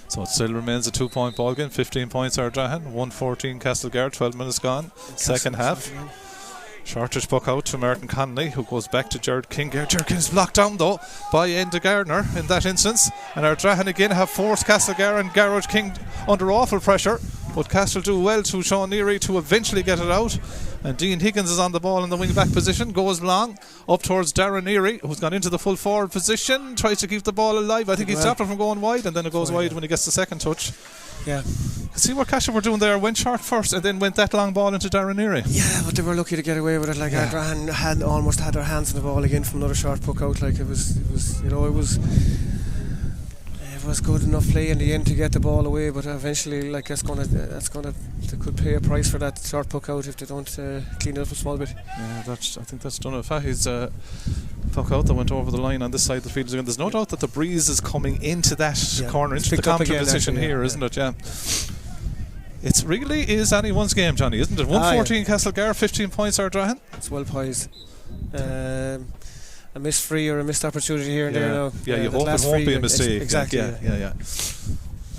So it still remains a 2 point ball game. 15 points Ardrahan, 114 Castlegar, 12 minutes gone. Second half. Shortish puck out to Martin Connolly, who goes back to Jared King. Jared King's blocked down though by Enda Gardner in that instance. And Ardrahan again have forced Castlegar and Garrett King under awful pressure. But Castle do well to Sean Neary to eventually get it out. And Dean Higgins is on the ball in the wing back position, goes long up towards Darren Neary, who's gone into the full forward position, tries to keep the ball alive. I think he stopped it from going wide, and then it goes wide when he gets the second touch. Yeah. See what Castle were doing there, went short first and then went that long ball into Darren Neary. Yeah, but they were lucky to get away with it. Like Ardrahan had almost had their hands on the ball again from another short puck out. Like it was good enough play in the end to get the ball away, but eventually, like they could pay a price for that short puck out if they don't clean it up a small bit. Yeah, I think that's done it. Fahy's puck out that went over the line on this side of the field again. There's no doubt that the breeze is coming into that corner, into the counter position here, isn't it? Yeah. It really is anyone's game, Johnny, isn't it? 114 Castlegar, 15 points Ardrahan. It's well poised. A missed free or a missed opportunity here and there now. Yeah, you hope it won't be a mistake. Exactly. Yeah.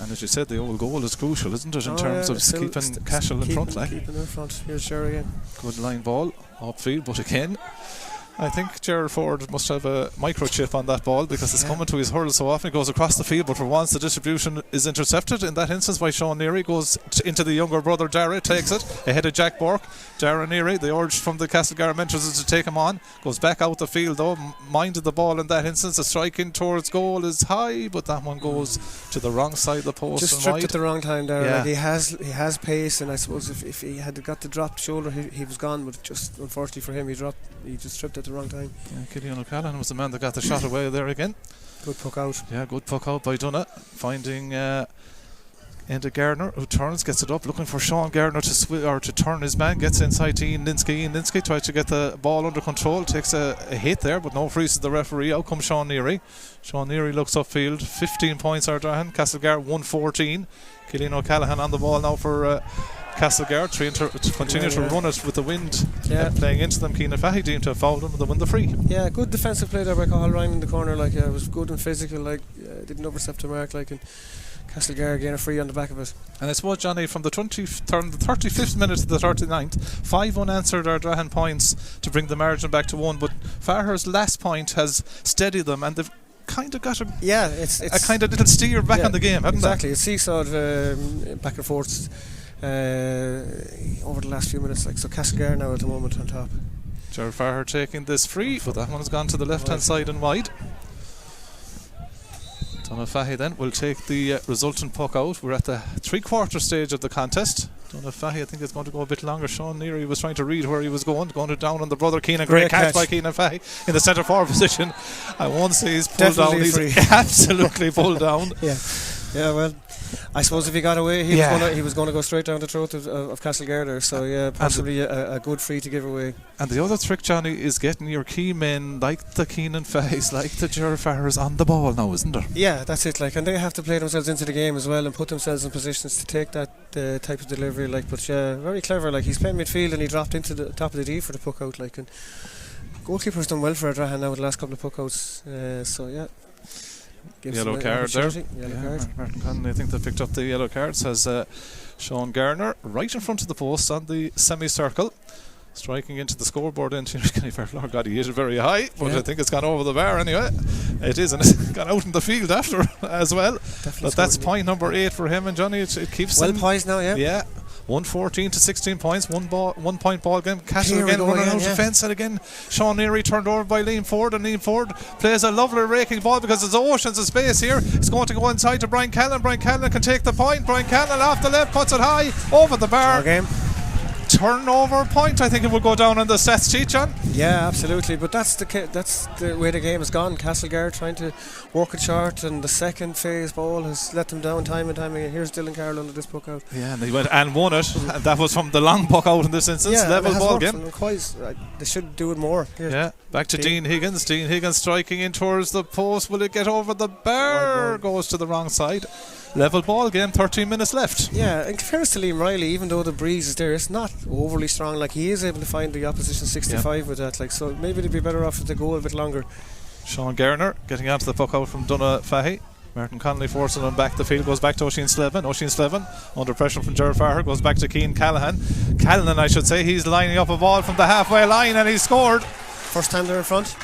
And as you said, the old goal is crucial, isn't it, in terms of keeping Cashel in front. Keeping in front. Here's Jerry again. Good line ball, upfield, but again, I think Gerald Ford must have a microchip on that ball, because it's coming to his hurl so often. It goes across the field, but for once the distribution is intercepted in that instance by Sean Neary. Goes into the younger brother Dara, takes it ahead of Jack Burke. Dara Neary, the urge from the Castlegar mentors is to take him on. Goes back out the field though, minded the ball in that instance. The strike in towards goal is high, but that one goes to the wrong side of the post. Just stripped at the wrong time there. Like he has pace, and I suppose if he had got the dropped shoulder, he was gone. But just unfortunately for him, he just stripped at the wrong time. Yeah, Killian O'Callaghan was the man that got the shot away there again. Good puck out. Yeah, good puck out by Dunna, finding Enda Gardner, who turns, gets it up, looking for Sean Gardner to turn his man, gets inside to Ian Linsky. Ian Linsky tries to get the ball under control, takes a hit there, but no freezes the referee. Out comes Sean Neary. Sean Neary looks upfield. 15 points Ardrahan, Castlegar 114. Killian O'Callaghan on the ball now for Castlegar, trying to continue to run it with the wind playing into them. Keenan Fahy deemed to have fouled him, and they win the free. Yeah, good defensive play there by Cathal Ryan in the corner. Like it was good and physical. Like didn't overstep the mark. Like, and Castlegar again a free on the back of it. And I suppose, Johnny, from the 35th minute to the 39th, 5 unanswered Ardrahan points to bring the margin back to 1. But Faher's last point has steadied them, and they've kind of got a kind of little steer back on the game, haven't they? Exactly. It's seesawed back and forth over the last few minutes. Like, so Castlegar now at the moment on top. Gerard Faher taking this free, but that one's gone to the left hand side and wide. Donald Fahy then will take the resultant puck out. We're at the 3/4 stage of the contest. Donald Fahy, I think it's going to go a bit longer. Sean Neary was trying to read where he was going to down on the brother Keenan. Great catch by Keenan Fahy in the centre forward position. I won't say he's pulled down. He's absolutely pulled down. Yeah, well, I suppose if he got away, he was going to go straight down the throat of Castlegar there. So yeah, possibly a good free to give away. And the other trick, Johnny, is getting your key men like the Keenan Fahys, like the Gerard Farrers on the ball now, isn't there? Yeah, that's it. Like, and they have to play themselves into the game as well and put themselves in positions to take that type of delivery. Like, but yeah, very clever. Like, he's playing midfield and he dropped into the top of the D for the puck out. Like, and goalkeeper's done well for Ardrahan now with the last couple of puck outs. So yeah. Yellow card there. Martin Connolly, I think they picked up the yellow card. Says Sean Garner right in front of the post on the semicircle, striking into the scoreboard into Kenny Fairflower. God, he hit it very high, but I think it's gone over the bar anyway. It is, and it's gone out in the field after as well. Definitely, but that's point number 8 for him, and Johnny, it keeps well poised now. Yeah. 114 to 16 points, 1 point ball game. Castle again running out of defence, and again Sean Neary turned over by Liam Ford, and Liam Ford plays a lovely raking ball because there's oceans of space here. It's going to go inside to Brian Callan. Brian Callan can take the point. Brian Callan off the left, puts it high over the bar. turnover point. I think it will go down on the stats sheet, John. Yeah, absolutely. But that's the way the game has gone. Castlegar trying to work it short, and the second phase ball has let them down time and time again. Here's Dylan Carroll under this puck out. Yeah, and he went and won it, and that was from the long puck out in this instance. Yeah, level ball game. They should do it more. Here's back to Dean Higgins. Dean Higgins striking in towards the post. Will it get over the bar? Goes to the wrong side. Level ball game, 13 minutes left. Yeah, in fairness to Liam Riley, even though the breeze is there, it's not overly strong. Like, he is able to find the opposition 65 with that. Like, so maybe they'd be better off if they go a bit longer. Sean Garner getting onto the puck out from Donagh Fahy. Martin Connolly forcing him back the field, goes back to Oisin Slevin. Oisin Slevin under pressure from Gerard Farher, goes back to Cian Callahan. Callahan, I should say, he's lining up a ball from the halfway line, and he's scored. First time they're in front.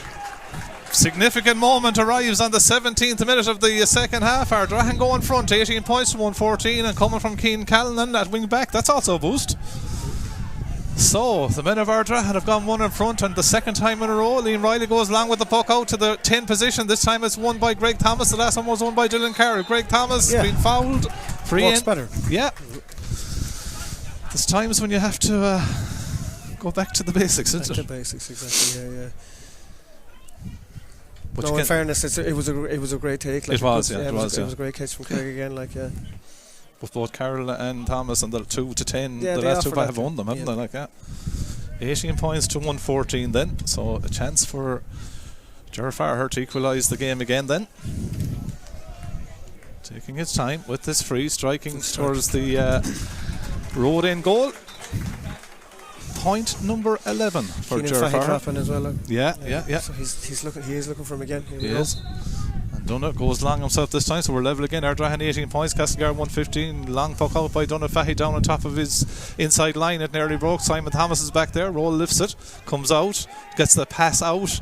Significant moment arrives on the 17th minute of the second half. Ardrahan go in front, 18 points to 114, and coming from Cian Callahan at wing back, that's also a boost. So the men of Ardrahan have gone one in front, and the second time in a row Liam Riley goes long with the puck out to the 10 position. This time it's won by Greg Thomas. The last one was won by Dylan Carroll. Greg Thomas being fouled. Free Works in. better. Yeah. There's times when you have to go back to the basics, isn't it? Back to basics, exactly. Yeah. But no, in fairness, it was a great take. Like, it was it was a great catch from Craig again. Like, with both Carroll and Thomas and the 2 to 10, the last two have won them, haven't they? Like, 18 points to 114 then. So a chance for Gerard Farher to equalise the game again then. Taking his time with this free, striking towards the road in goal. Point number 11 for Gerard Farher. Dropping as well. Yeah. So he is looking for him again. He is. And Donagh goes long himself this time, so we're level again. Ardrahan 18 points, Castlegar 115. Long puck out by Donagh Fahy down on top of his inside line. It nearly broke. Simon Thomas is back there. Roll lifts it, comes out, gets the pass out,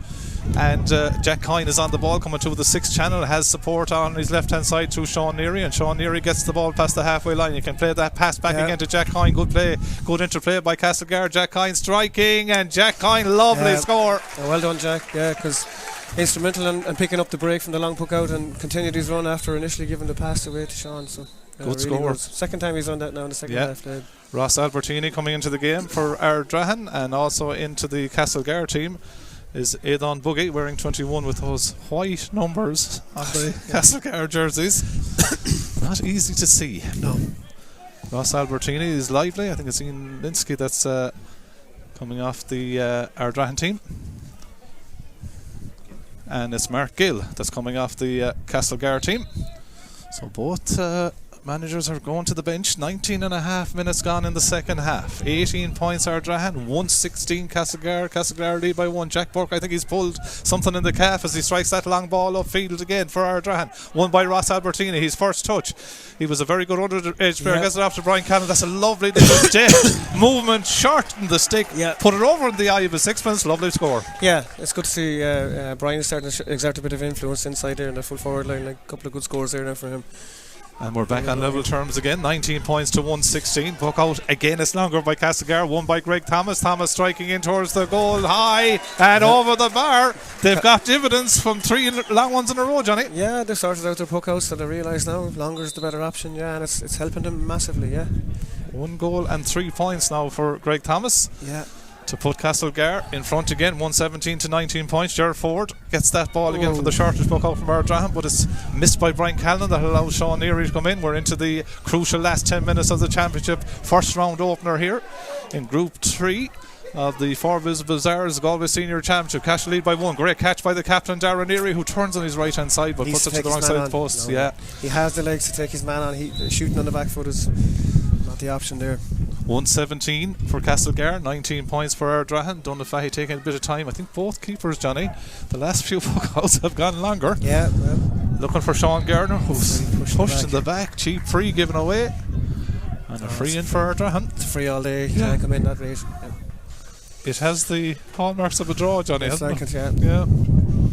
and Jack Coyne is on the ball coming to the 6th channel. Has support on his left hand side to Sean Neary, and Sean Neary gets the ball past the halfway line. You can play that pass back again to Jack Coyne. Good play, good interplay by Castlegar. Jack Coyne striking, and Jack Coyne, lovely score. Well done, Jack. Yeah, because instrumental in picking up the break from the long puck out and continued his run after initially giving the pass away to Sean. So good really score. was. Second time he's done that now in the second half. Ross Albertini coming into the game for Ardrahan, and also into the Castlegar team is Aidan Buggy, wearing 21 with those white numbers on the Castlegar jerseys. Not easy to see. No. Ross Albertini is lively. I think it's Ian Linsky that's coming off the Ardrahan team. And it's Mark Gill that's coming off the Castlegar team. So both managers are going to the bench. 19 and a half minutes gone in the second half. 18 points Ardrahan, 116 Castlegar. Castlegar lead by 1. Jack Burke, I think he's pulled something in the calf as he strikes that long ball upfield again for Ardrahan. Won by Ross Albertini, his first touch. He was a very good under the edge player. Gets it off to Brian Cannon. That's a lovely little deft movement, shorten the stick, put it over in the eye of his sixpence. Lovely score. Yeah, it's good to see Brian is starting to exert a bit of influence inside there in the full forward line. Like, a couple of good scores there now for him. And we're back on level terms again. 19 points to 116. Puck out again. It's longer by Castlegar. Won by Greg Thomas. Thomas striking in towards the goal, high and over the bar. They've got dividends from 3 long ones in a row, Johnny. Yeah, they've sorted out their puck outs, so they realise now longer is the better option. Yeah, and it's helping them massively. Yeah. 1 goal and 3 points now for Greg Thomas. Yeah. To put Castlegar in front again, 117 to 19 points. Gerard Ford gets that ball again for the shortest puck out from Ardrahan, but it's missed by Brian Callan. That allows Sean Neary to come in. We're into the crucial last 10 minutes of the championship first round opener here in Group 3 of the Forvis Masars Galway Senior Championship. Cash lead by 1. Great catch by the captain Darren Neary, who turns on his right hand side but puts it to the wrong side of the post. He has the legs to take his man on. Shooting on the back foot is not the option there. 117 for Castlegar, 19 points for Ardrahan. Donagh Fahy taking a bit of time. I think both keepers, Johnny, the last few puck-outs have gone longer. Yeah, well. Looking for Sean Garner, who's pushed in the back. Cheap free given away. And a free in for Ardrahan. It's free all day. You can't come in that rate. It has the hallmarks of a draw, Johnny, hasn't it? Yeah.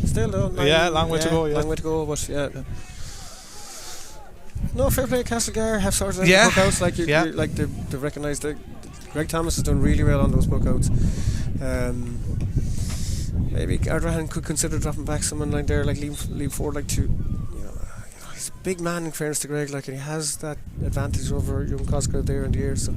Still though. Long way to go. Long way to go, but yeah. No, fair play. Castlegar have sorted out the puck outs. Like they recognise that Greg Thomas has done really well on those puck outs. Maybe Ardrahan could consider dropping back someone like there, like Liam Ford, like to, he's a big man in fairness to Greg, like, and he has that advantage over young Cosgrave there in the air. So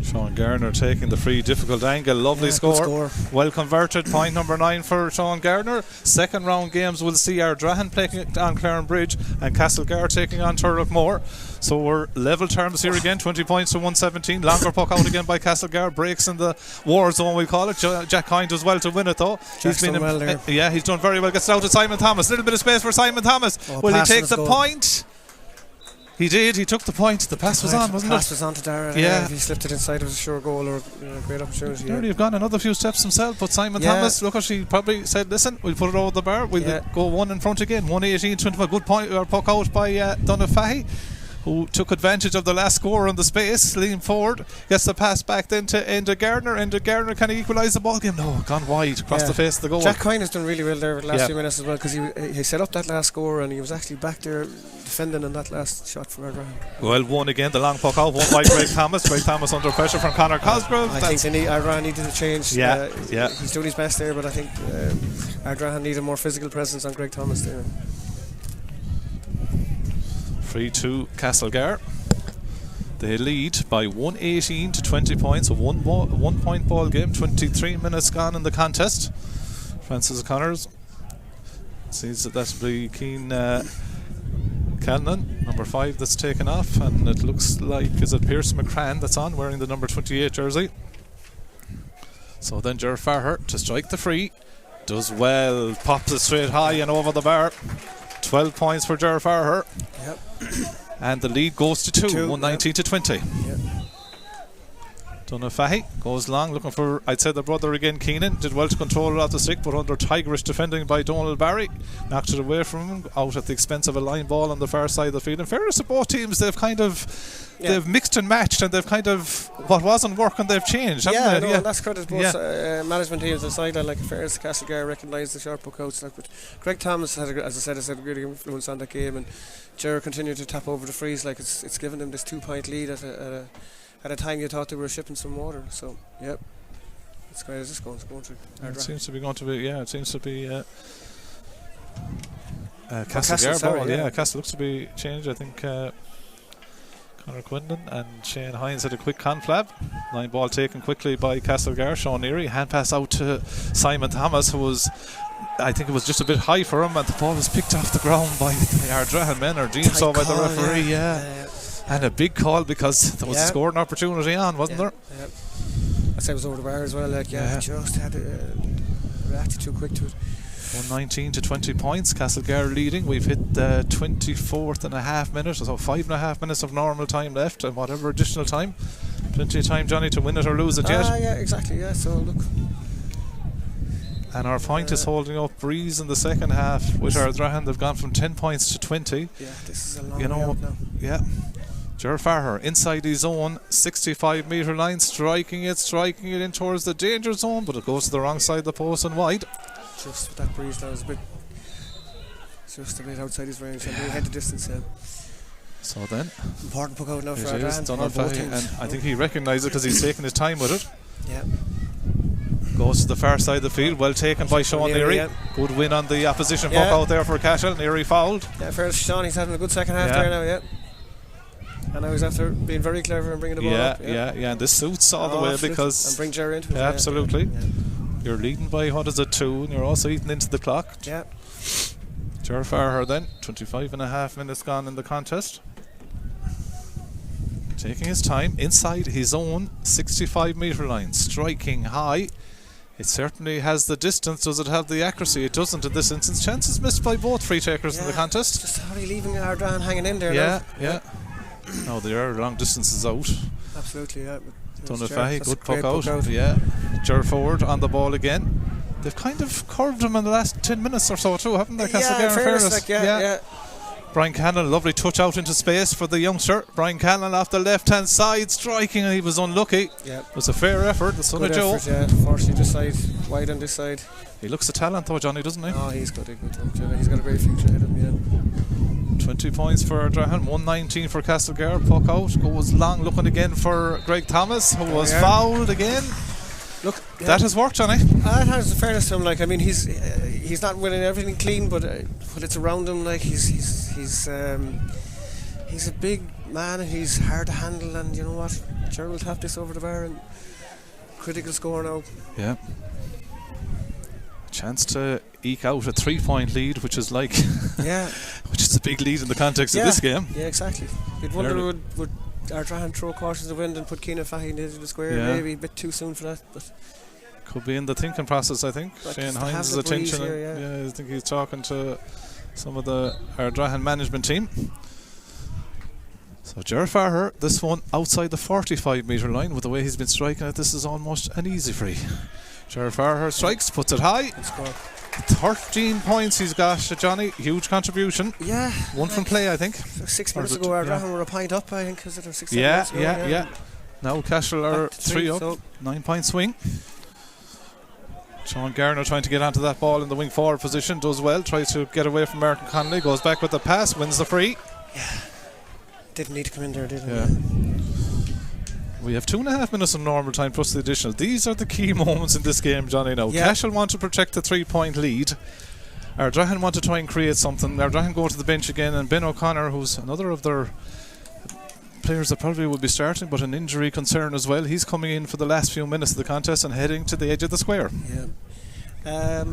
Sean Garner taking the free, difficult angle, lovely score. Well converted, point number 9 for Sean Garner. Second round games will see Ardrahan playing on Clarenbridge and Castlegar taking on Turlockmore. So we're level terms here again, 20 points to 117. Longer puck out again by Castlegar, breaks in the war zone we call it. Jack Hine does well to win it though. Jack's done well there. Yeah, he's done very well. Gets it out to Simon Thomas. A little bit of space for Simon Thomas. Will he take the point? He did. He took the point. The pass was on, wasn't it? The pass was on to Darragh. Yeah. If he slipped it inside, it was a sure goal or a great opportunity. Nearly have gone another few steps himself, but Simon Thomas, look, he probably said, listen, we'll put it over the bar. We'll go one in front again. 118-25. Good point or puck out by Donafahy, who took advantage of the last score on the space, leaned forward, gets the pass back then to Enda Gardner. Enda Gardner, can he equalise the ball game? No, gone wide across the face of the goal. Jack Hine has done really well there the last few minutes as well, because he set up that last score and he was actually back there defending on that last shot from Ardrahan. Well, one again, the long puck out, one by Greg Thomas. Greg Thomas under pressure from Conor Cosgrove. I think Ardrahan needed a change. Yeah. He's doing his best there, but I think Ardrahan needed more physical presence on Greg Thomas there. 3-2 Castlegar. They lead by 118 to 20 points, a 1 point ball game, 23 minutes gone in the contest. Francis O'Connors sees that'll be Keane Callan, number 5, that's taken off, and it looks like, is it Pierce McCran that's on, wearing the number 28 jersey. So then Ger Farher to strike the free, does well, pops it straight high and over the bar. 12 points for Ger Farher. Yep. And the lead goes to 2, 119 to 20. Yep. Donafahy goes long, looking for, I'd say, the brother again, Keenan. Did well to control it off the stick, but under tigerish defending by Donald Barry. Knocked it away from him, out at the expense of a line ball on the far side of the field. In fairness to both teams, they've kind of they've mixed and matched, and they've kind of, what wasn't working, they've changed, haven't they? No, that's credit both management teams and sideline. Like, in fairness, Castlegar recognised the sharp puck outs. Like, but Greg Thomas had, as I said, a great influence on that game, and Ger continued to tap over the frees. Like, it's given them this 2-point lead at a time you thought they were shipping some water. So, yep. It's great as this going through. It seems to be going to be, it seems to be Castlegar ball. Castle looks to be changed. I think Conor Quindon and Shane Hines had a quick conflab. Line ball taken quickly by Castlegar. Sean Neary, hand pass out to Simon Thomas, who was, I think it was just a bit high for him, and the ball was picked off the ground by the Ardrahan men, or deemed so by the referee. And a big call, because there was a scoring opportunity on, wasn't there? Yeah. I say it was over the bar as well. Like, just had reacted too quick to it. 119 to 20 points. Castlegar leading. We've hit the 24th and a half minute, so 5.5 minutes of normal time left, and whatever additional time. Plenty of time, Johnny, to win it or lose it yet. Yeah, exactly. Yeah. So look. And our point is holding up breeze in the second half with Ardrahan. They've gone from 10 points to 20. Yeah, this is a long way out now. Yeah. Ger Farher inside his own 65-metre line, striking it in towards the danger zone, but it goes to the wrong side of the post and wide. Just that breeze now is just a bit outside his range, and we had the distance in. So then, important puck out now for Ardrahan, and I think he recognised it because he's taking his time with it. Yeah. Goes to the far side of the field, well taken by Sean Neary. Good win on the opposition puck out there for Cashel. Neary fouled. Yeah, fair to Sean, he's having a good second half there now, and now he's after being very clever and bringing the ball up. And this suits all the way, because and bring Jerry into it. Absolutely. Yeah. You're leading by 2, and you're also eating into the clock. Yeah. Ger Farher then, 25.5 minutes gone in the contest. Taking his time inside his own 65-metre line, striking high. It certainly has the distance. Does it have the accuracy? It doesn't in this instance. Chances missed by both free takers in the contest. Just how are you leaving Ardrahan hanging in there? Yeah. No, there are long distances out. Absolutely, yeah. Donafahy, good puck out. Yeah. Ger forward on the ball again. They've kind of curved him in the last 10 minutes or so too, haven't they? Yeah, fairness. Yeah. Brian Cannon, lovely touch out into space for the youngster. Brian Cannon off the left-hand side, striking, and he was unlucky. Yeah. It was a fair effort, the son of Joe. Unfortunately, this side, wide on this side. He looks a talent though, Johnny, doesn't he? Oh, he's got a good one. He's got a great future ahead of him, 20 points for Ardrahan, 119 for Castlegar. Puck out, goes long, looking again for Greg Thomas, who was fouled again. Look, that has worked, Johnny. That has the fairness to him. Like, I mean, he's not winning everything clean, but it's around him. Like, he's He's a big man and he's hard to handle, and you know what? Gerald will tap this over the bar and critical score now. Yeah. Chance to eke out a 3-point lead, which is like yeah, which is a big lead in the context of this game. Yeah, exactly. You'd wonder would Ardrahan throw caution to the wind and put Keenan Fahy into the square? Maybe a bit too soon for that, but could be in the thinking process, I think. But Shane Hines' attention. I think he's talking to some of the Ardrahan management team. So Ger Farher, this one outside the 45-metre line. With the way he's been striking it, this is almost an easy free. Ger Farher strikes, puts it high. 13 points he's got, Johnny. Huge contribution. Yeah. One from play, I think. 6 minutes ago, Ardrahan were a point up, I think. Was it, or 6 minutes ago? Yeah. Now Cashel are 3 up. So 9-point swing. Sean Garner trying to get onto that ball in the wing forward position. Does well. Tries to get away from Martin Connolly. Goes back with the pass. Wins the free. Yeah. Didn't need to come in there, did he? Yeah. We have 2.5 minutes of normal time plus the additional. These are the key moments in this game, Johnny. Now, Cashel want to protect the 3-point lead. Ardrahan want to try and create something. Ardrahan go to the bench again, and Ben O'Connor, who's another of their players that probably will be starting, but an injury concern as well. He's coming in for the last few minutes of the contest and heading to the edge of the square. Yeah.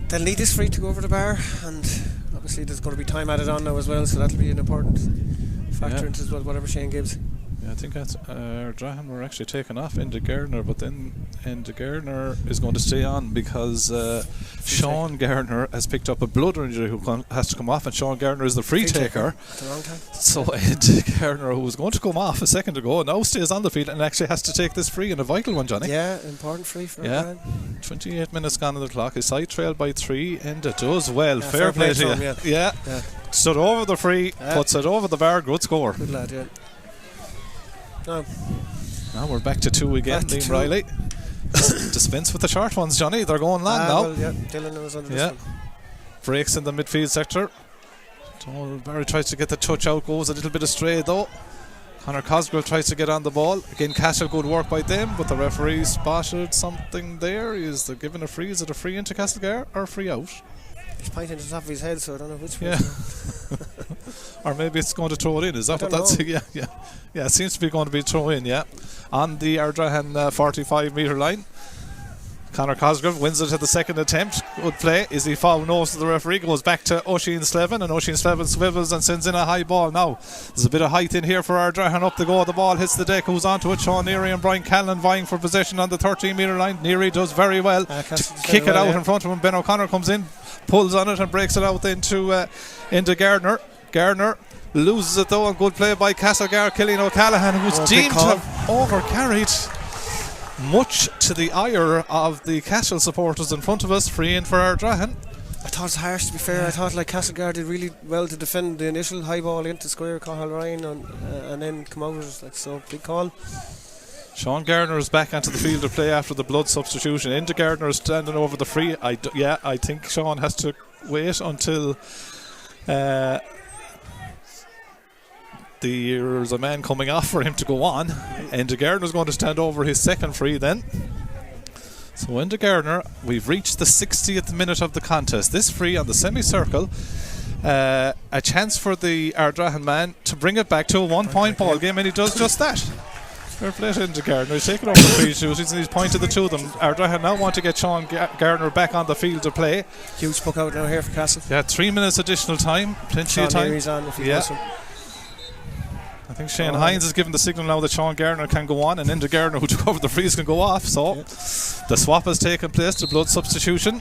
They'll need this free to go over the bar, and obviously there's going to be time added on now as well, so that'll be an important factor into as well, whatever Shane gives. Yeah, I think that's Ardrahan were actually taken off into Gardner, but then into Gardner is going to stay on because Sean Gardner has picked up a blood injury who has to come off, and Sean Gardner is the free taker. At the wrong time. So Ed Gardner, who was going to come off a second ago, now stays on the field and actually has to take this free, and a vital one, Johnny. Yeah, important free for Ardrahan. 28 minutes gone on the clock. His side trailed by 3, and it does well. Fair play to you. Yeah. Stood over the free, puts it over the bar. Good score. Good lad, yeah. Now we're back to 2 again. Liam Riley. Dispense with the short ones, Johnny. They're going long now. Well, Dylan was under this one. Breaks in the midfield sector. Barry tries to get the touch out, goes a little bit astray though. Conor Cosgrove tries to get on the ball. Again, Cashel, good work by them, but the referee spotted something there. Is there given a free? Is it a free into Castlegar or a free out? He's pointing to the top of his head, so I don't know which one. Or maybe it's going to throw it in. Is that what that's? Yeah, it seems to be going to be thrown in, on the Ardrahan 45-metre line. Conor Cosgrove wins it at the second attempt. Good play. Is he foul? No to the referee. Goes back to Oisin Slevin, and Oisin Slevin swivels and sends in a high ball. Now there's a bit of height in here for Ardrahan. Up the go. The ball hits the deck. Who's onto it? Sean Neary and Brian Callan vying for possession on the 13-metre line. Neary does very well to kick it out in front of him. Ben O'Connor comes in, pulls on it and breaks it out into Gardner. Gardner loses it though, and good play by Castlegar. Killian O'Callaghan, who was deemed to have over-carried, much to the ire of the Cashel supporters in front of us. Free in for Ardrahan. I thought it was harsh, to be fair. I thought Castlegar did really well to defend the initial high ball into square, Cathal Ryan, and then come out with it. So big call. Sean Gardner is back onto the field of play after the blood substitution. Into Gardner is standing over the free. I think Sean has to wait until there's a man coming off for him to go on. Enda Gardner's going to stand over his second free then. So Enda Gardner, we've reached the 60th minute of the contest. This free on the semicircle, a chance for the Ardrahan man to bring it back to a 1-point ball game, and he does just that. Fair play to Enda Gardner. He's taken over the free shootings and he's pointed the two of them. Ardrahan now want to get Sean Gardner back on the field to play. Huge puck out now here for Castle. 3 minutes additional time. Plenty of time. He's on if he wants him. I think Shane Hines has given the signal now that Sean Gardner can go on, and Enda Gardner, who took over the frees, can go off. So the swap has taken place, the blood substitution.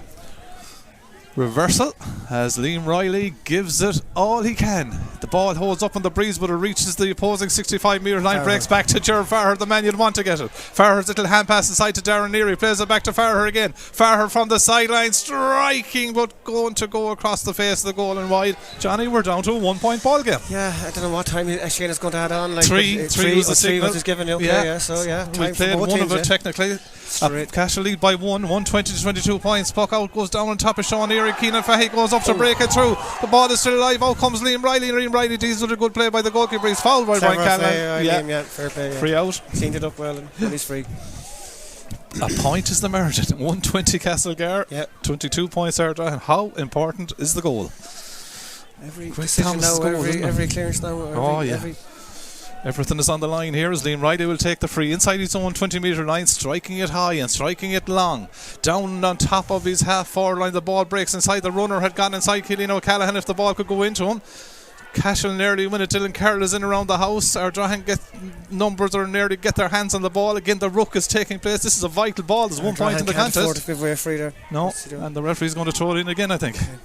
Reversal as Liam Riley gives it all he can. The ball holds up on the breeze, but it reaches the opposing 65-metre line. Breaks back to Ger Farher, the man you'd want to get it. Farher's little hand pass inside to Darren Neary. Plays it back to Farher again. Farher from the sideline, striking, but going to go across the face of the goal and wide. Johnny, we're down to a 1-point ball game. Yeah, I don't know what time Shane is going to add on. Like three was the signal. Was given. Okay, we played one of it technically. Cashel lead by 120 to 22 points. Puck out goes down on top of Sean Neary. Keenan Fahy goes up to break it through. The ball is still alive. Out comes Liam Riley. Liam Riley deals with a good play by the goalkeeper. He's fouled by Brian Callan. Fair play. Free out. Cleaned it up well and he's free. A point is the margin. 120 Castlegar. 22 points Ardrahan. How important is the goal? Every Greg decision Thomas now, scores, isn't it? every clearance now. Everything is on the line here as Liam Riley will take the free inside his own 20-metre line, striking it high and striking it long. Down on top of his half-forward line, the ball breaks inside. The runner had gone inside Cillian O'Callaghan if the ball could go into him. Cashel nearly win it. Dylan Carroll is in around the house. Ardrahan get numbers or nearly get their hands on the ball. Again, the ruck is taking place. This is a vital ball. There's 1 point in the contest. To give away a free there. No, and the referee's going to throw it in again, I think. Okay.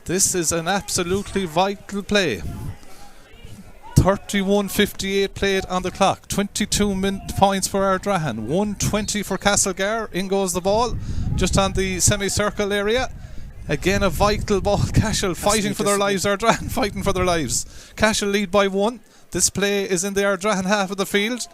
This is an absolutely vital play. 31:58 played on the clock. 22 points for Ardrahan. 120 for Castlegar. In goes the ball, just on the semicircle area. Again, a vital ball. Cashel fighting for their lives. Ardrahan fighting for their lives. Cashel lead by 1. This play is in the Ardrahan half of the field.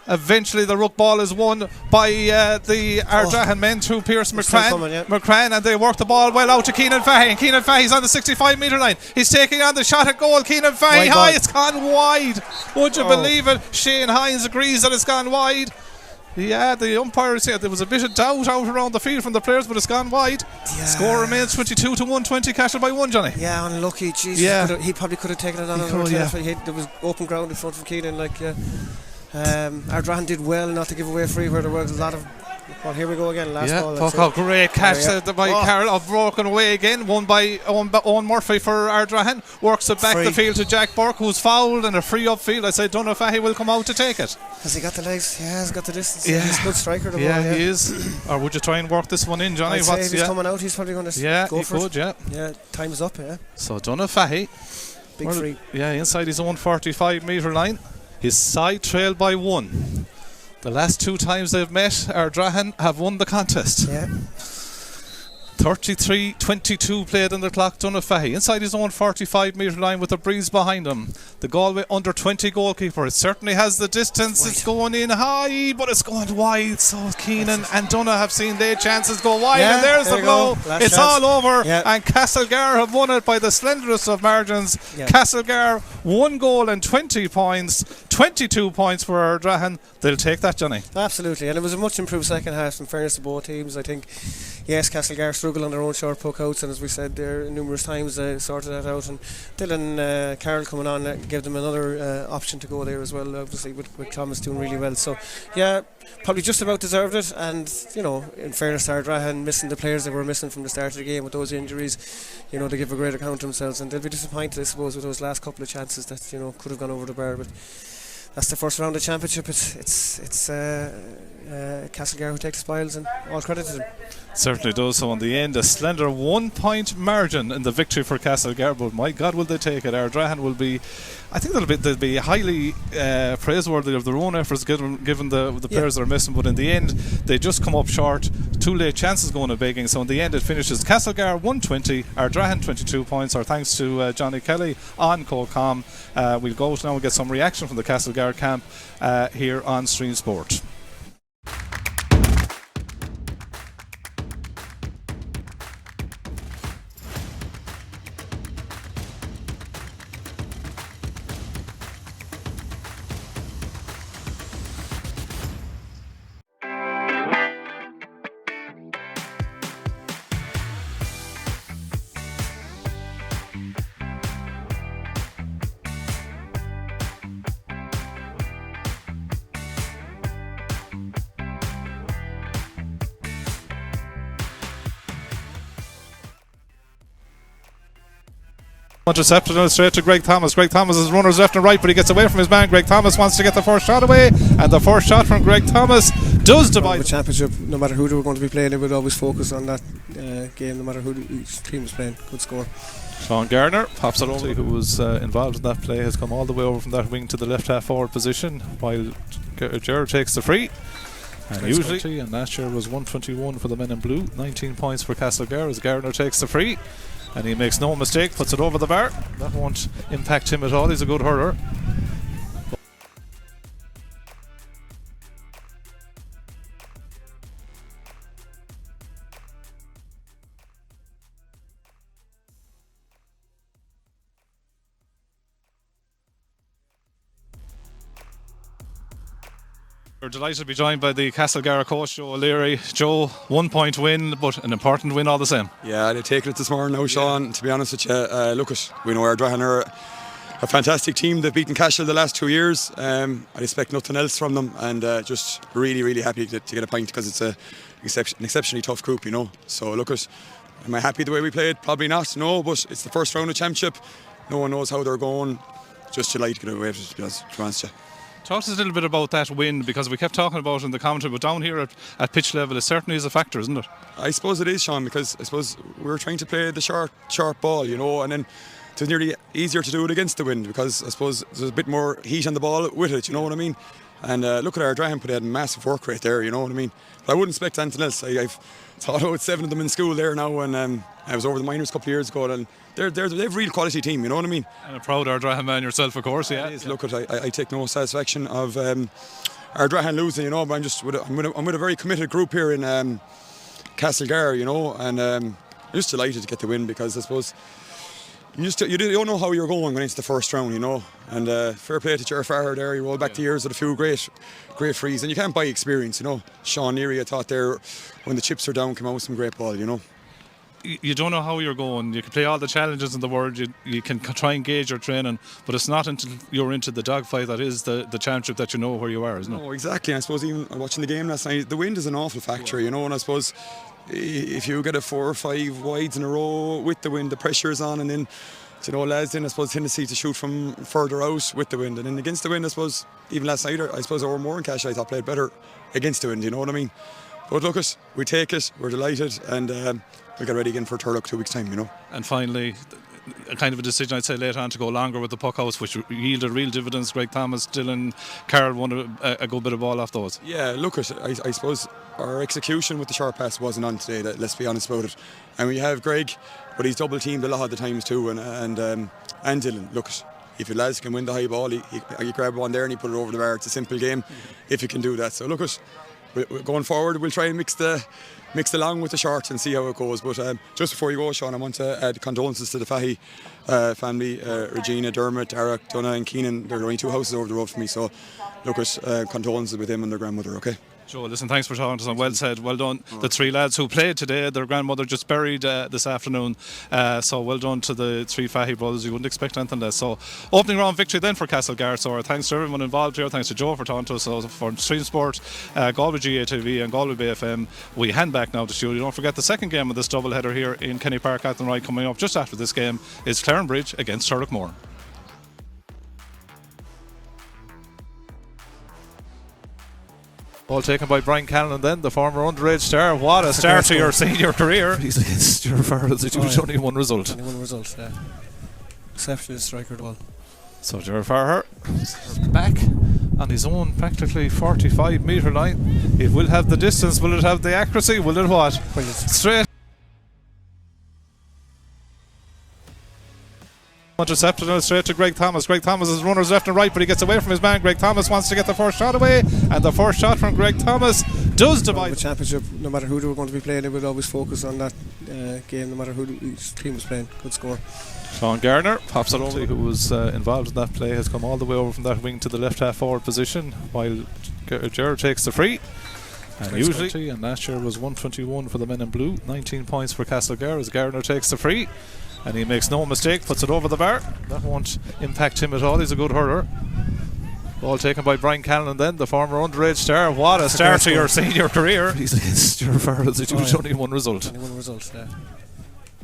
Eventually the ruck ball is won by the Ardrahan men through Pierce McCran, and they work the ball well out to Keenan Fahey, and Keenan Fahey's on the 65-metre line. He's taking on the shot at goal. Keenan Fahey high, it's gone wide. Would you believe it? Shane Hines agrees that it's gone wide. Yeah, the umpire said there was a bit of doubt out around the field from the players, but it's gone wide. Yeah. Score remains 22-120, Cashel by 1, Johnny. Yeah, unlucky. Jesus, yeah. He probably could have taken it on. There was open ground in front of Keenan. Ardrahan did well not to give away a free where there was a lot of. Well, here we go again. Last ball. Great catch by Carroll. Broken away again. Won by Owen Murphy for Ardrahan. Works it back the field to Jack Burke, who's fouled, and a free upfield. I said Donagh Fahey will come out to take it. Has he got the legs? Yeah, he's got the distance. Yeah. He's a good striker. He is. Or would you try and work this one in, Johnny? I'd say if he's coming out, he's probably going to go for it. Yeah, time is up. Yeah. So Donagh Fahey. Big free. Yeah, inside his own 45-metre line. His side trailed by 1. The last 2 times they've met, Ardrahan have won the contest. Yeah. 33-22 played on the clock. Donagh Fahey inside his own 45-metre line with a breeze behind him. The Galway under 20 goalkeeper. It certainly has the distance. It's going in high, but it's going wide. So Keenan and Donagh have seen their chances go wide, and there's the blow. It's all over, and Castlegar have won it by the slenderest of margins. Castlegar 1 goal and 20 points. 22 points for Ardrahan. They'll take that, Johnny. Absolutely, and it was a much improved second half in fairness to both teams. I think, yes, Castlegar struggled on their own short puck outs, and as we said there numerous times, they sorted that out. And Dylan Carroll coming on gave them another option to go there as well, obviously with Thomas doing really well. So, yeah, probably just about deserved it. And, in fairness to Ardrahan, missing the players they were missing from the start of the game with those injuries, they give a great account of themselves, and they'll be disappointed, I suppose, with those last couple of chances that, could have gone over the bar. But that's the first round of the championship. It's Castlegar who take the spoils, and all credit to them. Certainly does. So in the end, a slender 1-point margin in the victory for Castlegar, but my God, will they take it? Ardrahan will be, I think they'll be highly praiseworthy of their own efforts given the players that are missing, but in the end they just come up short. 2 late chances going to begging, so in the end it finishes Castlegar 120, Ardrahan 22 points. Our thanks to Johnny Kelly on CoCom. We'll go now and get some reaction from the Castlegar camp here on Stream Sport. Intercepted and straight to Greg Thomas. Greg Thomas is runners left and right, but he gets away from his man. Greg Thomas wants to get the first shot away, and the first shot from Greg Thomas does divide. The championship, no matter who they were going to be playing, they would always focus on that game, no matter who each team was playing. Good score. Sean Garner pops it over, who was involved in that play, has come all the way over from that wing to the left half forward position, while Gerard takes the free. And usually, and last year was 121 for the men in blue, 19 points for Castlegar as Garner takes the free. And he makes no mistake, puts it over the bar. That won't impact him at all, he's a good hurler. We're delighted to be joined by the Castlegar coach, Joe O'Leary. Joe, 1 point win, but an important win all the same. Yeah, they've taken it this morning now, Sean. To be honest with you, look at, we know Ardrahan are a fantastic team. They've beaten Cashel the last 2 years. I expect nothing else from them, and just really happy to get a point, because it's an exceptionally tough group, you know. So look at, am I happy the way we played? Probably not, no, but it's the first round of championship. No one knows how they're going. Just delighted to get away with it, to be honest with you. Talk to us a little bit about that win, because we kept talking about it in the commentary, but down here at pitch level, it certainly is a factor, isn't it? I suppose it is, Sean, because I suppose we were trying to play the sharp ball, you know, and then it was nearly easier to do it against the wind, because I suppose there's a bit more heat on the ball with it, you know what I mean? And look at Ardrahan, put a massive work rate there, you know what I mean? But I wouldn't expect anything else. I've taught about 7 of them in school there now, and I was over the minors a couple of years ago, and they're a real quality team, you know what I mean? And a proud Ardrahan man yourself, of course, yeah. Look, I take no satisfaction of Ardrahan losing, you know, but I'm with a very committed group here in Castlegar, you know, and I'm just delighted to get the win, because I suppose you don't know how you're going into the first round, you know. And fair play to Ger Farrer there. He rolled back the years with a few great frees, and you can't buy experience, you know. Sean Neary, I thought there, when the chips are down, came out with some great ball, you know. You don't know how you're going. You can play all the challenges in the world. You can try and gauge your training, but it's not until you're into the dogfight that is the championship that you know where you are, isn't it? Oh, exactly. I suppose even watching the game last night, the wind is an awful factor, you know. And I suppose if you get a 4 or 5 wides in a row with the wind, the pressure is on, and then, you know, lads then I suppose tendency to shoot from further out with the wind, and then against the wind, I suppose even last night, I suppose our more in cash, I thought played better against the wind, you know what I mean? But look, we take it, we're delighted, and we'll get ready again for Turlock 2 weeks' time, you know. And finally, a kind of a decision, I'd say, later on to go longer with the puck house, which yielded real dividends. Greg Thomas, Dylan, Carroll won a good bit of ball off those. Yeah, look, I suppose our execution with the sharp pass wasn't on today, let's be honest about it. And we have Greg, but he's double teamed a lot of the times too, and Dylan. Look, if your lads can win the high ball, he grab one there and he put it over the bar. It's a simple game if you can do that. So look, going forward, we'll try and mix along with the short and see how it goes. But just before you go, Sean, I want to add condolences to the Fahy family, Regina, Dermot, Derek, Donna and Keenan. There are only 2 houses over the road from me, so look, condolences with him and their grandmother, okay? Joe, listen, thanks for talking to us. Well said, well done. The 3 lads who played today, their grandmother just buried this afternoon. So well done to the 3 Fahy brothers. You wouldn't expect anything less. So opening round victory then for Castlegar. So thanks to everyone involved here. Thanks to Joe for talking to us. So for Stream Sport, Galway GATV and Galway Bay FM, we hand back now to studio. Don't forget the second game of this doubleheader here in Kenny Park, Athenry. Coming up just after this game is Clarenbridge against Turlock. Ball taken by Brian Callan then, the former underage star. What a start to your senior career. He's against Ger Farrer. It's only one result. Only one result, yeah. Exceptional striker ball. So Ger Farrer back on his own practically 45 metre line. It will have the distance, will it have the accuracy, will it what? Straight. Intercepted and straight to Greg Thomas. Greg Thomas is runners left and right, but he gets away from his man. Greg Thomas wants to get the first shot away, and the first shot from Greg Thomas does divide. The championship, no matter who they were going to be playing, they would always focus on that game, no matter who each team was playing. Good score. Sean Garner pops it over, who was involved in that play, has come all the way over from that wing to the left half forward position, while Ger takes the free. And usually, and last year was 121 for the men in blue, 19 points for Castlegar as Garner takes the free. And he makes no mistake, puts it over the bar. That won't impact him at all, he's a good hurler. Ball taken by Brian Callan then, the former underage star. What a start to your senior career. He's against Ger Farrer. It's only one result. Only one result, yeah.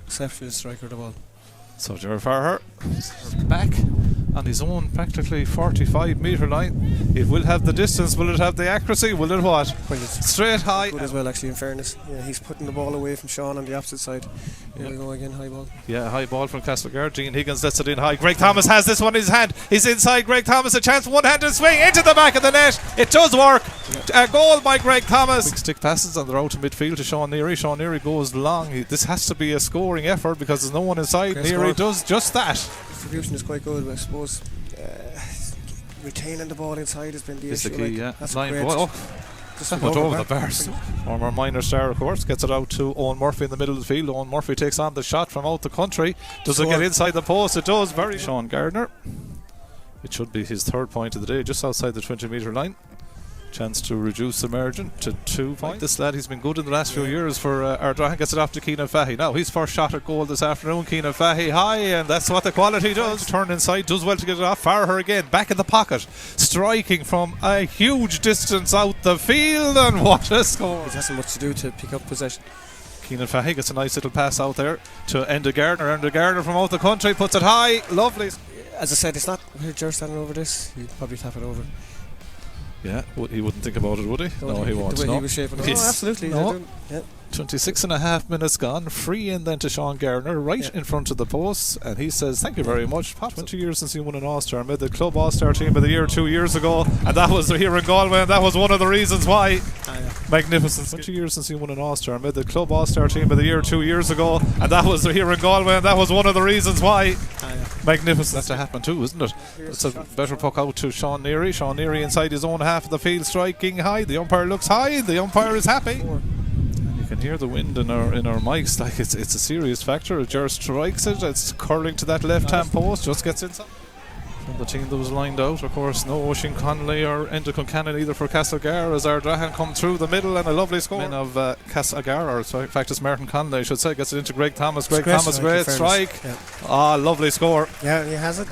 Exceptional striker the ball. So Ger Farrer back on his own practically 45 metre line. It will have the distance, will it have the accuracy, will it what? Straight high. Good as well, actually, in fairness. Yeah, he's putting the ball away from Sean on the opposite side. Here we go again, high ball. Yeah, high ball from Castlegar. Gene Higgins lets it in high. Greg Thomas has this one in his hand. He's inside. Greg Thomas, a chance, one-handed swing into the back of the net. It does work. A goal by Greg Thomas. Quick stick passes on the road to midfield to Sean Neary. Sean Neary goes long. This has to be a scoring effort because there's no one inside. Neary does just that. Distribution is quite good, but I suppose retaining the ball inside has been the issue. The key, yeah. That's line great. That went over the bars. Former minor star, of course, gets it out to Owen Murphy in the middle of the field. Owen Murphy takes on the shot from out the country. Does it get inside the post? It does. Very Sean Gardner. It should be his 3rd point of the day, just outside the 20 metre line. Chance to reduce the margin to 2 points. This lad, he's been good in the last few years for Ardrahan. Gets it off to Keenan Fahy. Now his first shot at goal this afternoon. Keenan Fahy high, and that's what the quality does. Turn inside, does well to get it off. Farrer again, back in the pocket, striking from a huge distance out the field, and what a score! It hasn't much to do to pick up possession. Keenan Fahy gets a nice little pass out there to Enda Gardner. Enda Gardner from out the country puts it high. Lovely. As I said, it's not where Jer's standing over this. He'd probably tap it over. Yeah, he wouldn't think about it, would he? No, he won't. The way no. he was shaping it. Yes. Oh, absolutely. No. Yeah. 26.5 minutes gone. Free in then to Sean Gardner, right in front of the post, and he says, "Thank you very much." 20 years since he won an All-Star, made the club All-Star team of the year 2 years ago, and that was here in Galway, and that was one of the reasons why. Magnificent. 20 years since he won an All-Star, made the club All-Star team of the year 2 years ago, and that was here in Galway, and that was one of the reasons why. Magnificent. That's to happen too, isn't it? It's a better puck out to Sean Neary. Sean Neary inside his own half of the field, striking high. The umpire looks high. The umpire is happy. You can hear the wind in our mics. Like it's a serious factor. Ger strikes it. It's curling to that left-hand post. Just gets inside. From the team that was lined out, of course, no Oisin Connolly or Enda Concannon either for Castlegar, as Ardrahan come through the middle, and a lovely score of Castlegar, or in fact it's Martin Connolly, I should say, gets it into Greg Thomas. Greg Thomas, great strike. Lovely score. Yeah, he has it.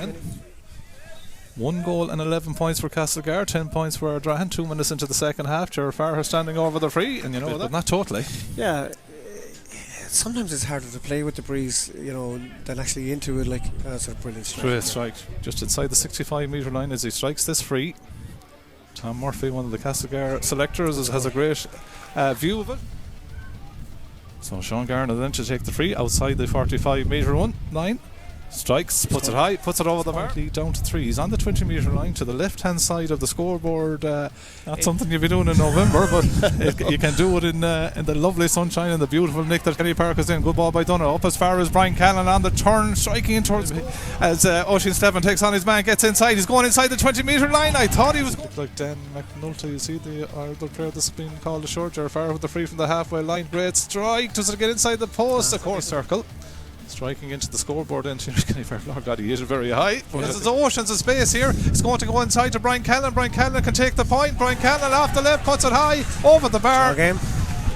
1 goal and 11 points for Castlegar, 10 points for Ardrahan. 2 minutes into the second half, Ger Farrer standing over the free, and you know that. Not totally. Yeah. Sometimes it's harder to play with the breeze, than actually into it. Like that's a brilliant strike. Great strike, just inside the 65-metre line as he strikes this free. Tom Murphy, one of the Castlegar selectors, has a great view of it. So Sean Garner then to take the free outside the 45-metre line. Strikes, puts it high, puts it over the bar. Down to 3. He's on the 20-metre line to the left-hand side of the scoreboard. Not something you'll be doing in November, but you can do it in the lovely sunshine and the beautiful nick that Kenny Park is in. Good ball by Donagh. Up as far as Brian Callan on the turn, striking in towards as Oisin Steven takes on his man, gets inside. He's going inside the 20-metre line. I thought he was like Dan McNulty. You see the other player that's been called a short. Ger Farrer with the free from the halfway line. Great strike. Does it get inside the post? Of course, circle. Striking into the scoreboard end. Lord God, he hit it very high. There's oceans of space here. It's going to go inside to Brian Callan. Brian Callan can take the point. Brian Callan off the left, puts it high over the bar. Game.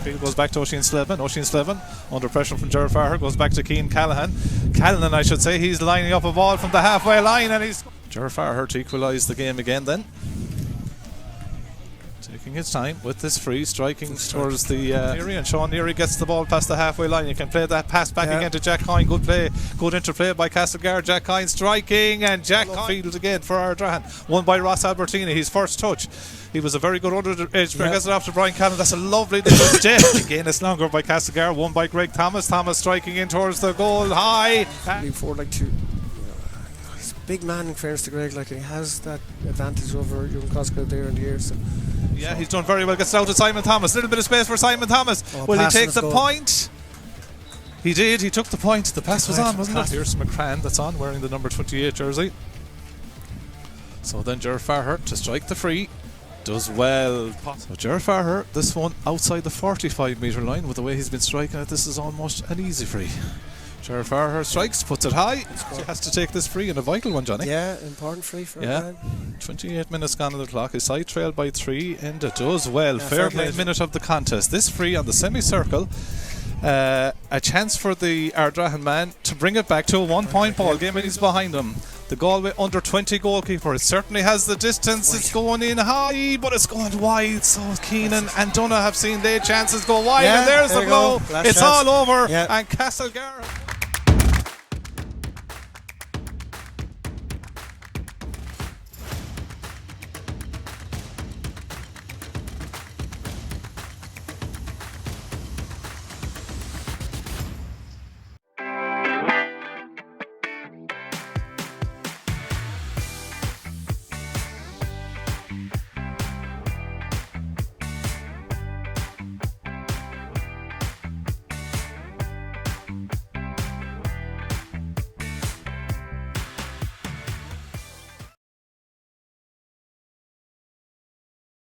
Field goes back to Oisin Slevin. Oisin Slevin under pressure from Ger Farrer goes back to Cian Callahan. Callahan, I should say, he's lining up a ball from the halfway line, and he's Ger Farrer to equalise the game again then. Taking his time with this free, striking towards the Neary, and Sean Neary gets the ball past the halfway line. You can play that pass back again to Jack Coyne. Good play, good interplay by Castlegar. Jack Coyne striking, and Jack Coyne fields again for Ardrahan. Won by Ross Albertini, his first touch. He was a very good under the edge player. Gets it off to Brian Callan. That's a lovely little dip. Again, it's longer by Castlegar. Won by Greg Thomas. Thomas striking in towards the goal high. Lean forward like two. He's a big man in fairness to Greg. Like he has that advantage over young Costco there in the air. So. Yeah, he's done very well. Gets it out to Simon Thomas. A little bit of space for Simon Thomas. Will he take the point? He did. He took the point. The pass was on, wasn't it? Here's McCran that's on, wearing the number 28 jersey. So then Ger Farrer to strike the free. Does well. So Ger Farrer, this one outside the 45-metre line. With the way he's been striking it, this is almost an easy free. Ger Farrer strikes, puts it high. He has to take this free, and a vital one, Johnny. Yeah, important free for a 28 minutes gone on the clock. His side trailed by 3, and it does well. Fair play minute of the contest. This free on the semicircle. A chance for the Ardrahan man to bring it back to a 1-point ball game, and he's behind him. The Galway under 20 goalkeeper. It certainly has the distance. It's going in high, but it's going wide. So Keenan and Donagh have seen their chances go wide, and there's the blow. It's all over, and Castlegar.